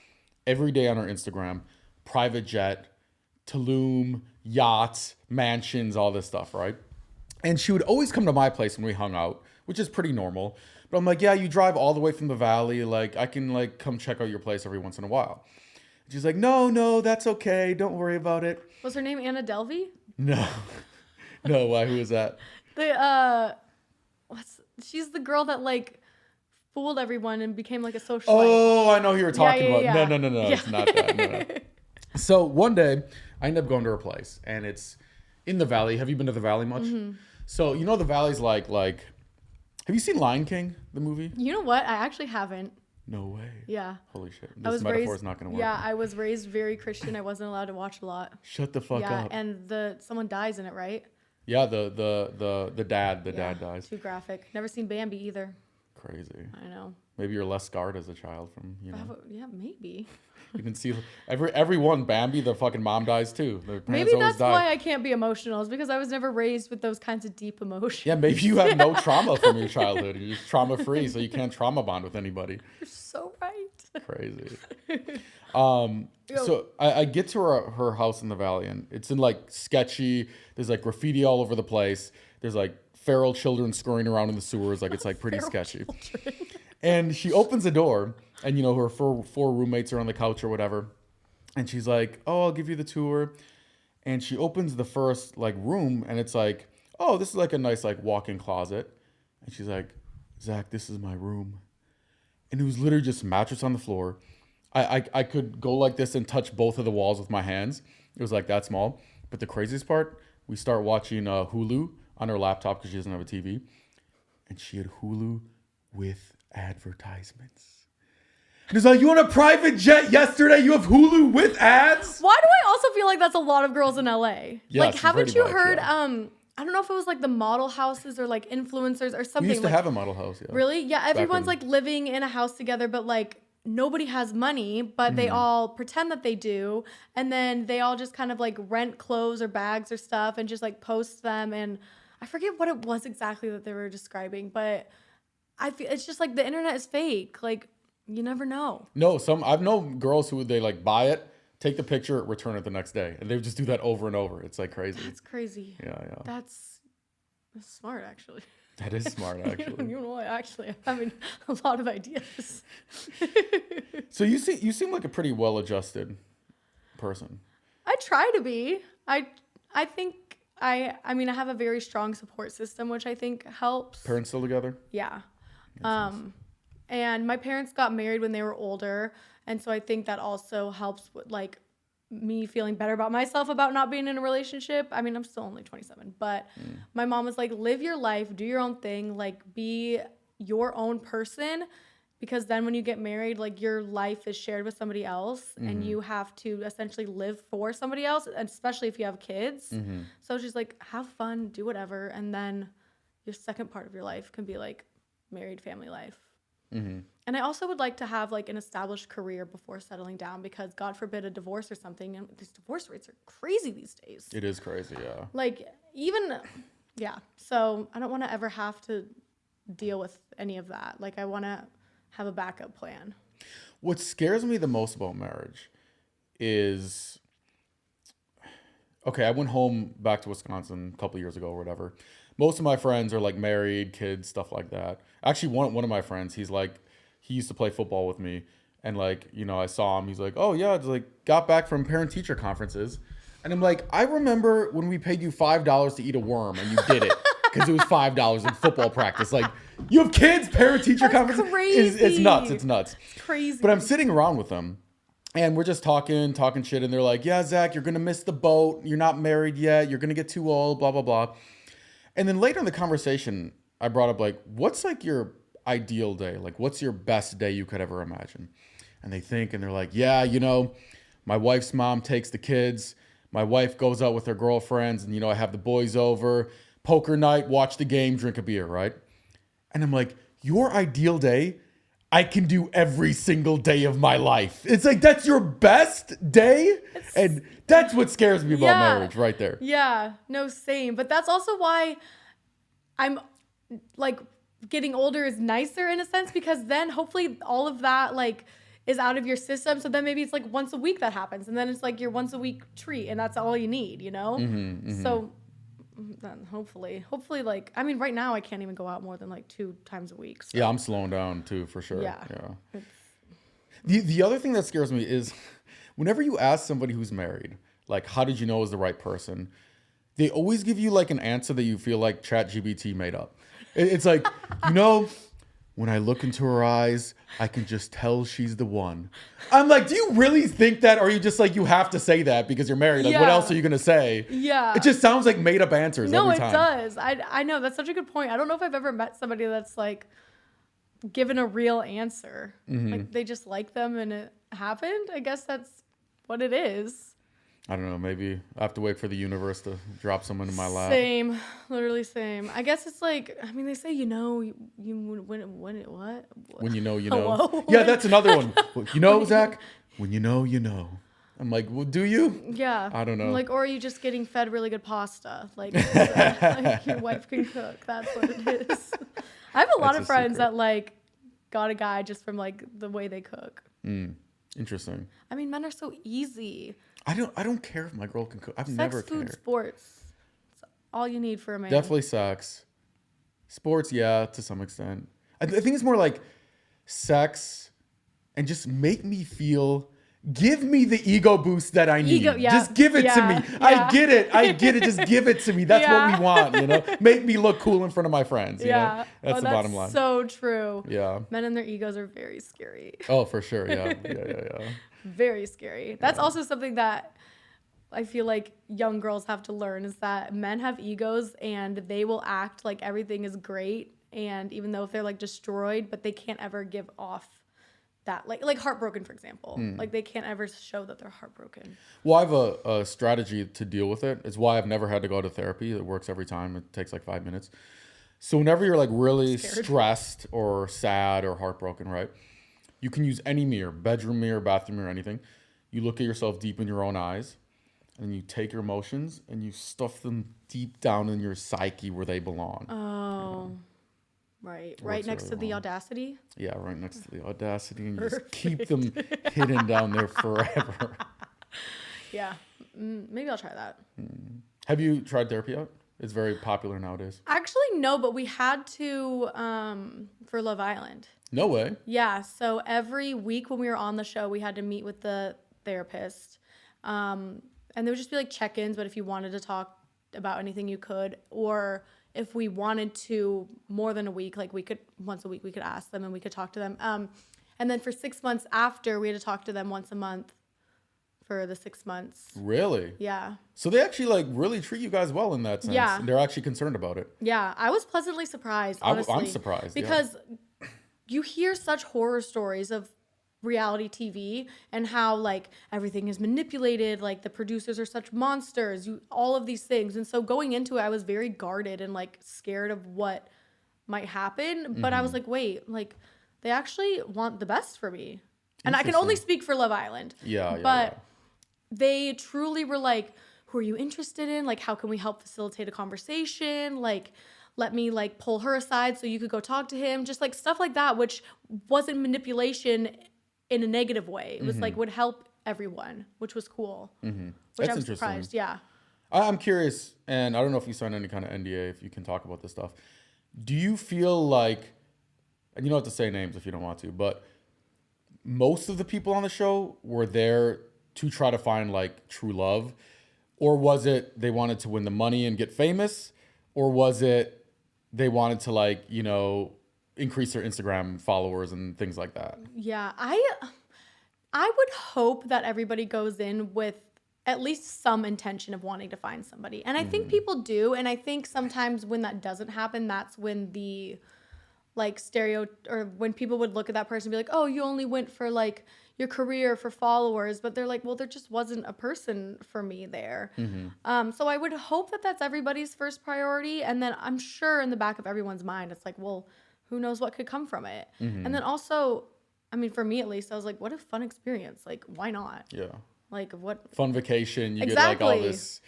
every day on her Instagram, private jet, Tulum, yachts, mansions, all this stuff, right? And she would always come to my place when we hung out, which is pretty normal. But I'm like, yeah, you drive all the way from the valley. Like, I can like come check out your place every once in a while. She's like, no, that's okay. Don't worry about it. Was her name Anna Delvey? No. No, why? Who is that? She's the girl that like fooled everyone and became like a socialite. Oh, I know who you're talking about. Yeah. No, Yeah. it's not that. No. So one day, I ended up going to her place, and it's in the valley. Have you been to the valley much? So you know the valley's like. Have you seen Lion King, the movie? You know what? I actually haven't. No way. Yeah. Holy shit. This metaphor is not going to work. Yeah, I was raised very Christian. I wasn't allowed to watch a lot. Shut the fuck up. And someone dies in it, right? Yeah, the dad dies. Too graphic. Never seen Bambi either. Crazy. I know. Maybe you're less scarred as a child from, Yeah, maybe. You can see everyone, Bambi, the fucking mom dies too. Their parents Maybe always that's die. why I can't be emotional, is because I was never raised with those kinds of deep emotions. Yeah, maybe you have no trauma from your childhood. You're just trauma free, so you can't trauma bond with anybody. You're so right. Crazy. So I get to her house in the valley, and it's in like sketchy. There's like graffiti all over the place. There's like feral children scurrying around in the sewers. Like it's like pretty sketchy. And she opens the door, and you know her four roommates are on the couch or whatever. And she's like, "Oh, I'll give you the tour." And she opens the first like room, and it's like, "Oh, this is like a nice like walk-in closet." And she's like, "Zach, this is my room." And it was literally just a mattress on the floor. I could go like this and touch both of the walls with my hands. It was like that small. But the craziest part, we start watching Hulu on her laptop because she doesn't have a TV. And she had Hulu with advertisements. And it's like, you on a private jet yesterday? You have Hulu with ads? Why do I also feel like that's a lot of girls in LA? Yes, like, haven't you much, heard, yeah. I don't know if it was like the model houses or like influencers or something. We used to have a model house, yeah. Really? Yeah, everyone's when- like living in a house together, but like nobody has money, but they all pretend that they do. And then they all just kind of like rent clothes or bags or stuff and just like post them. And I forget what it was exactly that they were describing, but I feel it's just like the internet is fake. Like, you never know. No, I've known girls who they like buy it, take the picture, return it the next day. And they just do that over and over. It's like crazy. That's crazy. Yeah. That's smart, actually. That is smart, actually. You know what? Actually, I'm having a lot of ideas. So you seem like a pretty well-adjusted person. I try to be. I think I mean, I have a very strong support system, which I think helps. Parents still together? Yeah. And my parents got married when they were older, and so I think that also helps with like me feeling better about myself about not being in a relationship. I mean, I'm still only 27, but my mom was like, live your life, do your own thing, like be your own person, because then when you get married, like your life is shared with somebody else and you have to essentially live for somebody else, especially if you have kids. So she's like, have fun, do whatever, and then your second part of your life can be like married family life. And I also would like to have like an established career before settling down, because God forbid a divorce or something, and these divorce rates are crazy these days. It is crazy, yeah. Like so I don't want to ever have to deal with any of that. Like I want to have a backup plan. What scares me the most about marriage is, okay, I went home back to Wisconsin a couple years ago or whatever. Most of my friends are like married, kids, stuff like that. Actually, one of my friends, he used to play football with me, and like, you know, I saw him. He's like, "Oh yeah, it's like got back from parent-teacher conferences," and I'm like, "I remember when we paid you $5 to eat a worm, and you did it because it was $5 in football practice." Like, you have kids, parent-teacher conferences. Crazy. It's nuts. It's nuts. It's crazy. But I'm sitting around with them, and we're just talking shit, and they're like, "Yeah, Zach, you're gonna miss the boat. You're not married yet. You're gonna get too old. Blah blah blah." And then later in the conversation, I brought up like, what's like your ideal day? Like, what's your best day you could ever imagine? And they think, and they're like, yeah, you know, my wife's mom takes the kids. My wife goes out with her girlfriends, and, you know, I have the boys over, poker night, watch the game, drink a beer, right? And I'm like, your ideal day, I can do every single day of my life. It's like, that's your best day? And that's what scares me about marriage right there. Yeah, no, same. But that's also why I'm like getting older is nicer in a sense, because then hopefully all of that like is out of your system. So then maybe it's like once a week that happens, and then it's like your once a week treat, and that's all you need, you know? So then hopefully like, I mean, right now I can't even go out more than like 2 times a week. So. Yeah, I'm slowing down too, for sure. Yeah. The other thing that scares me is whenever you ask somebody who's married, like, how did you know it was the right person? They always give you like an answer that you feel like ChatGPT made up. It's like, when I look into her eyes, I can just tell she's the one. I'm like, do you really think that? Or are you just like, you have to say that because you're married? Like, what else are you going to say? Yeah. It just sounds like made up answers every time. No, it does. I know. That's such a good point. I don't know if I've ever met somebody that's like given a real answer. Like they just like them and it happened. I guess that's what it is. I don't know. Maybe I have to wait for the universe to drop someone in my lap. Same. Literally same. I guess it's like, I mean, they say, when what? When you know, you know. Hello? Yeah, that's another one. Zach? When you know, you know. I'm like, well, do you? Yeah. I don't know. Like, or are you just getting fed really good pasta? Like, like your wife can cook. That's what it is. I have a lot of friends that like got a guy just from like the way they cook. Interesting. I mean, men are so easy. I don't care if my girl can cook. I've Sex, never food, cared. sports. It's all you need for a man. Definitely sex. Sports, yeah, to some extent. I think it's more like sex and just make me feel, give me the ego boost that I need. Just give it to me. Yeah. I get it. Just give it to me. That's what we want, Make me look cool in front of my friends, Yeah. That's the bottom line. So true. Yeah. Men and their egos are very scary. Oh, for sure. Yeah. Very scary. That's also something that I feel like young girls have to learn, is that men have egos and they will act like everything is great. And even though if they're like destroyed, but they can't ever give off that, like heartbroken, for example, like they can't ever show that they're heartbroken. Well, I have a strategy to deal with it. It's why I've never had to go to therapy. It works every time. It takes like 5 minutes. So whenever you're like really stressed or sad or heartbroken, right? You can use any mirror, bedroom mirror, bathroom mirror, anything. You look at yourself deep in your own eyes, and you take your emotions and you stuff them deep down in your psyche where they belong. Oh, right. Right next to the audacity? Yeah, right next to the audacity, and you just keep them hidden down there forever. Yeah. Maybe I'll try that. Have you tried therapy out? It's very popular nowadays. Actually, no, but we had to for Love Island. No way. Yeah. So every week when we were on the show, we had to meet with the therapist. And there would just be like check-ins, but if you wanted to talk about anything, you could. Or if we wanted to more than a week, like we could, once a week, we could ask them and we could talk to them. And then for 6 months after, we had to talk to them once a month for the 6 months. Really? Yeah. So they actually like really treat you guys well in that sense. Yeah. And they're actually concerned about it. Yeah. I was pleasantly surprised, honestly. I'm surprised. Because you hear such horror stories of reality TV and how like everything is manipulated, like the producers are such monsters, all of these things. And so going into it, I was very guarded and like scared of what might happen. But I was like, wait, like they actually want the best for me. And I can only speak for Love Island. But they truly were like, who are you interested in? Like, how can we help facilitate a conversation? Like, let me like pull her aside so you could go talk to him. Just like stuff like that, which wasn't manipulation in a negative way. It was like would help everyone, which was cool. Which I was surprised. Yeah. I'm curious, and I don't know if you signed any kind of NDA, if you can talk about this stuff. Do you feel like, and you don't have to say names if you don't want to, but most of the people on the show were there to try to find like true love? Or was it they wanted to win the money and get famous? Or was it they wanted to like, increase their Instagram followers and things like that? Yeah, I would hope that everybody goes in with at least some intention of wanting to find somebody. And I think people do. And I think sometimes when that doesn't happen, that's when the like or when people would look at that person and be like, oh, you only went for like your career, for followers. But they're like, well, there just wasn't a person for me there. So I would hope that that's everybody's first priority. And then I'm sure in the back of everyone's mind, it's like, well, who knows what could come from it. And then also, I mean, for me at least, I was like, what a fun experience. Like, why not? Yeah. Like what? Fun vacation. You get like all this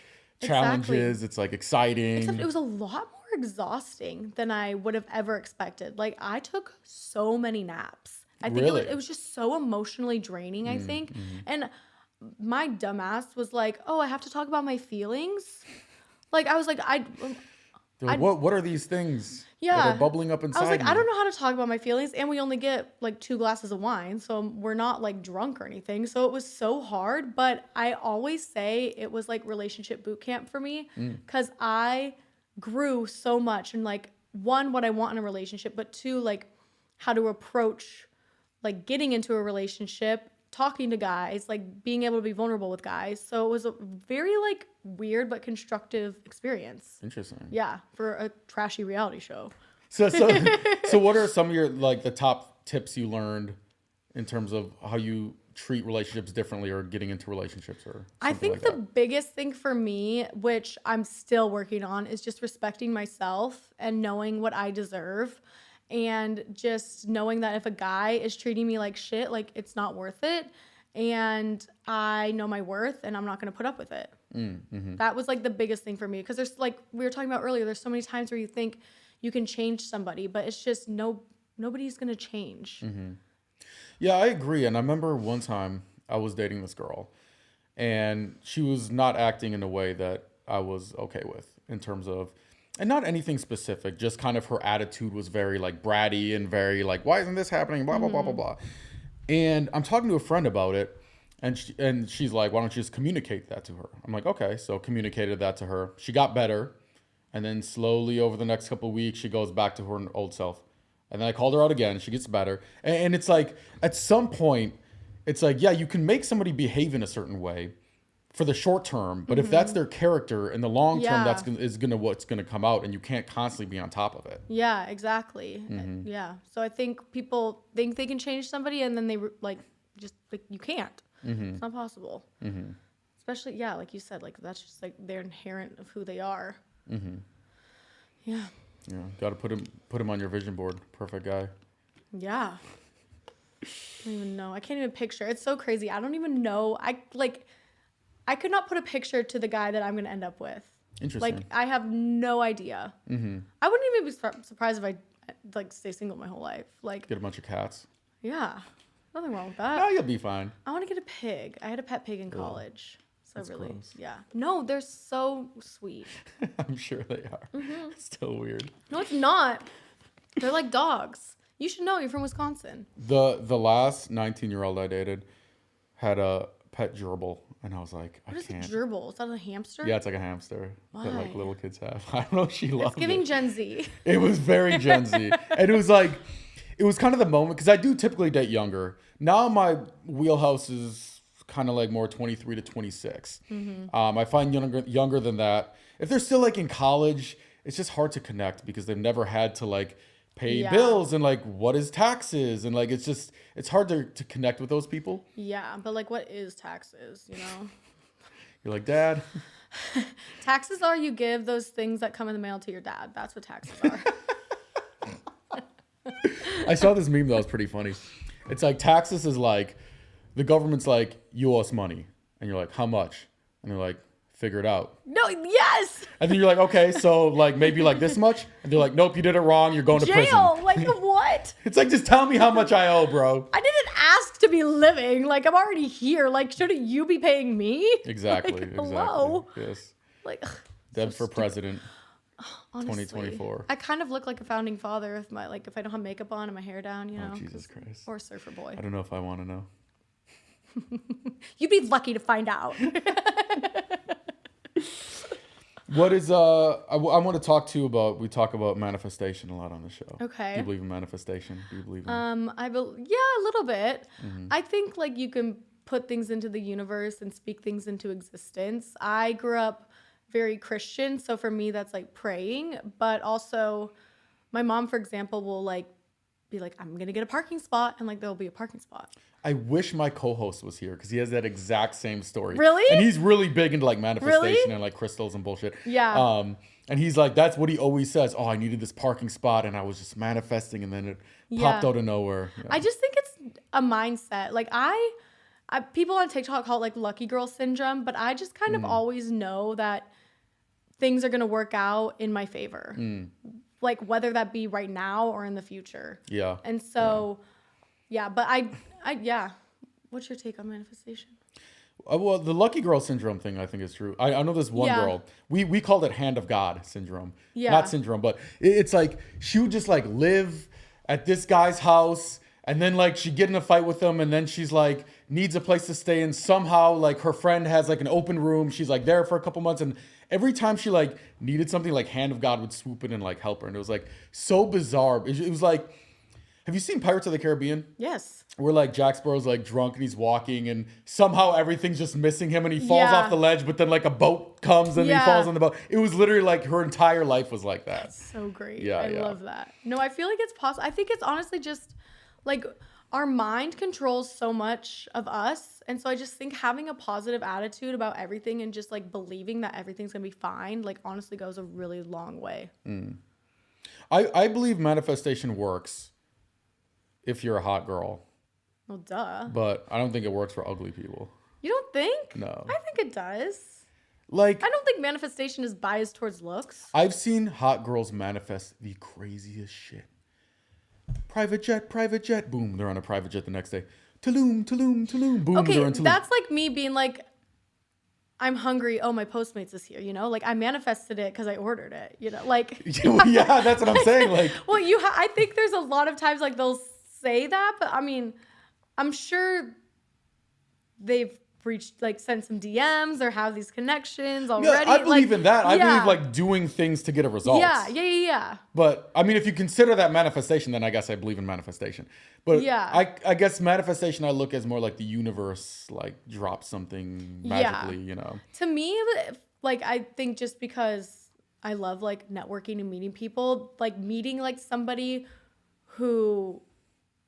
challenges. Exactly. It's like exciting. Except it was a lot more exhausting than I would have ever expected. Like, I took so many naps. I think Really? it was just so emotionally draining, I think. And my dumbass was like, oh, I have to talk about my feelings. Like, I was like, They're like, what are these things Yeah. that are bubbling up inside I was like, me? I don't know how to talk about my feelings. And we only get like 2 glasses of wine. So we're not like drunk or anything. So it was so hard. But I always say it was like relationship boot camp for me because I grew so much. And like, one, what I want in a relationship, but 2, like how to approach like getting into a relationship, talking to guys, like being able to be vulnerable with guys. So it was a very like weird but constructive experience. Interesting. Yeah, for a trashy reality show. So what are some of your like the top tips you learned in terms of how you treat relationships differently or getting into relationships or something I think like the that? biggest thing for me, which I'm still working on, is just respecting myself and knowing what I deserve. And just knowing that if a guy is treating me like shit, like it's not worth it. And I know my worth and I'm not going to put up with it. That was like the biggest thing for me. Because there's like, we were talking about earlier, there's so many times where you think you can change somebody, but it's just nobody's going to change. Yeah, I agree. And I remember one time I was dating this girl and she was not acting in a way that I was okay with in terms of, and not anything specific, just kind of her attitude was very like bratty and very like, why isn't this happening? Blah, blah, blah, blah, blah. And I'm talking to a friend about it. And she's like, why don't you just communicate that to her? I'm like, okay. So communicated that to her. She got better. And then slowly over the next couple of weeks, she goes back to her old self. And then I called her out again. She gets better. And it's like, at some point, it's like, yeah, you can make somebody behave in a certain way for the short term. But if that's their character in the long term, that's what's going to come out. And you can't constantly be on top of it. Yeah, exactly. Yeah. So I think people think they can change somebody and then they like, just like, you can't. It's not possible. Especially, yeah, like you said, like that's just like they're inherent of who they are. Yeah. Yeah, got to put him on your vision board. Perfect guy. Yeah. I don't even know. I can't even picture. It's so crazy. I don't even know. I could not put a picture to the guy that I'm going to end up with. Interesting. Like, I have no idea. I wouldn't even be surprised if I like stay single my whole life. Like, Get a bunch of cats. yeah, nothing wrong with that. No, you'll be fine. I want to get a pig. I had a pet pig in college. So That's really, gross. yeah. No, they're so sweet. I'm sure they are. It's still weird. No, it's not. They're like dogs. You should know. You're from Wisconsin. The last 19-year-old I dated had a pet gerbil, and I was like, What is can't. a gerbil? Is that a hamster? Yeah, it's like a hamster that like Why? little kids have. I don't know. She loved It's giving it. Gen Z. It was very Gen Z, and it was like, it was kind of the moment because I do typically date younger. Now my wheelhouse is kind of like more 23 to 26. I find younger than that. If they're still like in college, it's just hard to connect because they've never had to like pay bills and like what is taxes and like it's hard to connect with those people. Yeah, but like, what is taxes? You know, You're like, Dad. taxes are you give those things that come in the mail to your dad. That's what taxes are. I saw this meme that was pretty funny. It's like taxes is like the government's like, you owe us money, and you're like, how much? And they're like, figure it out. No, yes. And then you're like, okay, so like maybe like this much, and they're like, nope, you did it wrong. You're going to prison. Jail. Like what? It's like, just tell me how much I owe, bro. I didn't ask to be living. Like, I'm already here. Like, shouldn't you be paying me? Exactly. Like, Exactly. hello. Yes. Like, ugh, Debs for president. honestly, 2024. I kind of look like a founding father if if I don't have makeup on and my hair down, you know. Oh, Jesus Christ. Or a surfer boy. I don't know if I want to know. You'd be lucky to find out. What is I want to talk to you about? We talk about manifestation a lot on the show. Okay. Do you believe in manifestation? Do you believe in? Yeah, a little bit. I think like you can put things into the universe and speak things into existence. I grew up very Christian, so for me that's like praying, but also my mom, for example, will like be like, I'm gonna get a parking spot, and like there'll be a parking spot. I wish my co-host was here because he has that exact same story. Really? And he's really big into like manifestation Really? and like crystals and bullshit. Yeah. And he's like, that's what he always says. Oh, I needed this parking spot and I was just manifesting and then it popped out of nowhere. Yeah. I just think it's a mindset. Like I people on TikTok call it like lucky girl syndrome, but I just kind of always know that things are going to work out in my favor. Like whether that be right now or in the future. Yeah. And so, but I what's your take on manifestation? Well, the lucky girl syndrome thing, I think is true. I know this one girl. We called it hand of God syndrome. Yeah. Not syndrome, but it's like she would just like live at this guy's house, and then like she'd get in a fight with him, and then she's like needs a place to stay, and somehow like her friend has like an open room. She's like there for a couple months, and every time she like needed something, like hand of God would swoop in and like help her, and it was like so bizarre. It was like, have you seen Pirates of the Caribbean? Yes. Where like Jack Sparrow's like drunk and he's walking and somehow everything's just missing him and he falls off the ledge, but then like a boat comes and he falls on the boat. It was literally like her entire life was like that. That's so great. Yeah, I love that. No, I feel like it's possible. I think it's honestly just like our mind controls so much of us. And so I just think having a positive attitude about everything and just like believing that everything's going to be fine, like honestly goes a really long way. I believe manifestation works if you're a hot girl. Well, duh. But I don't think it works for ugly people. You don't think? No. I think it does. Like, I don't think manifestation is biased towards looks. I've seen hot girls manifest the craziest shit. Private jet, boom, they're on a private jet the next day. Tulum, boom, okay, they're in Tulum. That's like me being like, I'm hungry. Oh, my Postmates is here. You know, like I manifested it because I ordered it. You know, like yeah, that's what I'm saying. Like, well, I think there's a lot of times like they'll say that, but I mean, I'm sure they've sent some DMs or have these connections already. Yeah, I believe in that. I believe like doing things to get a result. Yeah. But I mean, if you consider that manifestation, then I guess I believe in manifestation. But I guess manifestation I look as more like the universe like drops something magically, you know. To me, like I think just because I love like networking and meeting people, like meeting like somebody who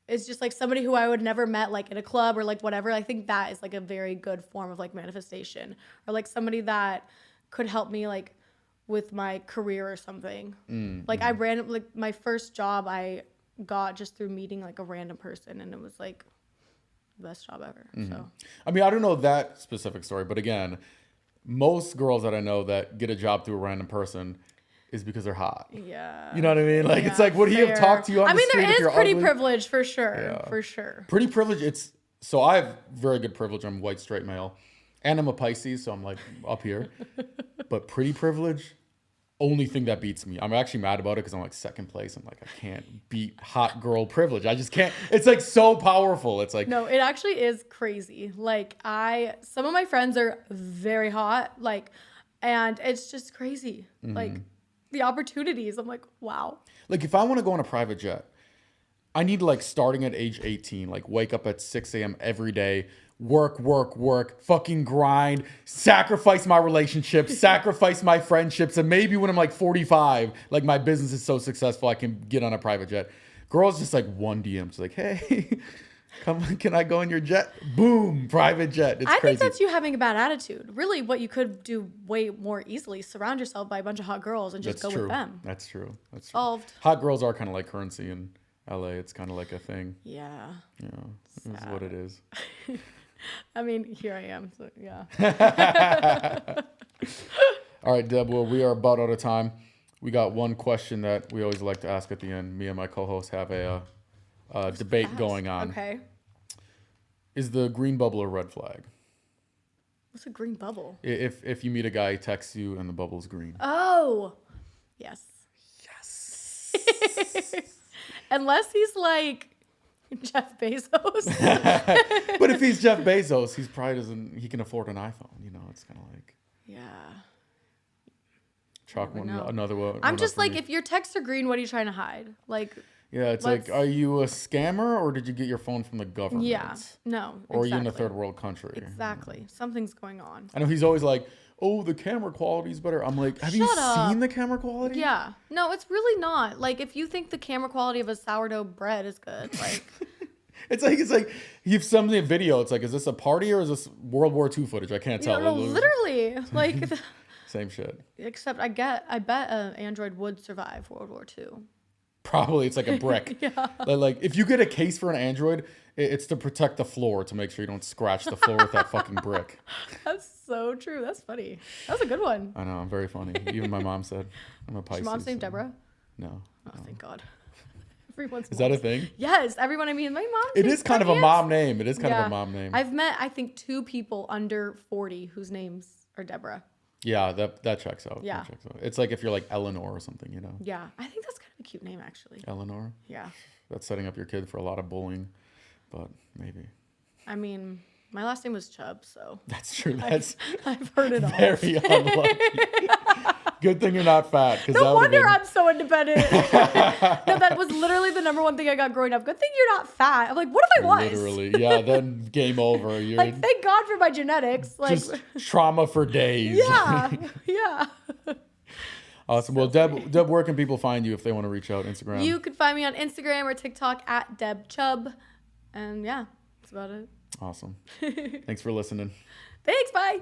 is just like somebody who I would never met like in a club or like whatever. I think that is like a very good form of like manifestation, or like somebody that could help me like with my career or something. Like I ran like my first job I got just through meeting like a random person, and it was like the best job ever. So I mean, I don't know that specific story, but again, most girls that I know that get a job through a random person is because they're hot. Yeah. You know what I mean? Like, it's like, would he have talked to you on the street if you're ugly? There is pretty privilege for sure. Yeah. For sure. Pretty privilege. So I have very good privilege. I'm white, straight male. And I'm a Pisces, so I'm like up here. But pretty privilege, only thing that beats me. I'm actually mad about it because I'm like second place. I'm like, I can't beat hot girl privilege. I just can't. It's like so powerful. It's like. No, it actually is crazy. Like some of my friends are very hot. Like, and it's just crazy. Like, the opportunities. I'm like, wow. Like if I want to go on a private jet, I need like starting at age 18, like wake up at 6 a.m. every day, work, fucking grind, sacrifice my relationships, sacrifice my friendships. And maybe when I'm like 45, like my business is so successful, I can get on a private jet. Girls just like one DM. It's like, hey, come on, can I go on your jet? Boom, private jet. It's crazy. I think that's you having a bad attitude. Really, what you could do way more easily, surround yourself by a bunch of hot girls and just go with them. That's true. Solved. Hot girls are kind of like currency in LA. It's kind of like a thing. Yeah. Yeah, it's what it is. I mean, here I am. So yeah. All right, Deb. Well, we are about out of time. We got one question that we always like to ask at the end. Me and my co-host have a debate going on. Okay. Is the green bubble a red flag? What's a green bubble? If you meet a guy, he texts you, and the bubble's green. Oh, yes. Unless he's like Jeff Bezos. But if he's Jeff Bezos, he probably doesn't. He can afford an iPhone. You know, it's kind of like. Yeah. Chalk another one. I'm just like, if your texts are green, what are you trying to hide? Like. Yeah, it's like, are you a scammer or did you get your phone from the government? Yeah, no, Or are you in a third world country? Exactly. Something's going on. I know he's always like, oh, the camera quality's better. I'm like, have you seen the camera quality? Yeah. No, it's really not. Like, if you think the camera quality of a sourdough bread is good, like... It's like you've sent me a video. It's like, is this a party or is this World War II footage? I can't tell. No, literally. Like... Same shit. Except I bet an Android would survive World War II. Probably. It's like a brick. Yeah. Like if you get a case for an Android, it's to protect the floor, to make sure you don't scratch the floor with that fucking brick. That's so so true. That's funny. That was a good one. I know, I'm very funny. Even my mom said I'm a Pisces. Is your mom's name Deborah? No. Oh, thank God. Everyone's Is that a thing? Yes, everyone. I mean, my mom. It is kind of a mom name. It is kind of a mom name. I've met, I think, 2 people under 40 whose names are Deborah. Yeah, that checks out. Yeah. That checks out. It's like if you're like Eleanor or something, you know. Yeah, I think that's kind of a cute name, actually. Eleanor. Yeah. That's setting up your kid for a lot of bullying, but maybe. I mean, my last name was Chubb, so. That's true. That's I've heard it all. very unlucky. Good thing you're not fat. No wonder I'm so independent. No, that was literally the number one thing I got growing up. Good thing you're not fat. I'm like, what if I was? Literally, yeah. Then game over. You're like, thank God for my genetics. Like, just trauma for days. Yeah, yeah. Awesome. Well, Deb, where can people find you if they want to reach out? Instagram. You can find me on Instagram or TikTok at DebChubb, and yeah, that's about it. Awesome. Thanks for listening. Thanks. Bye.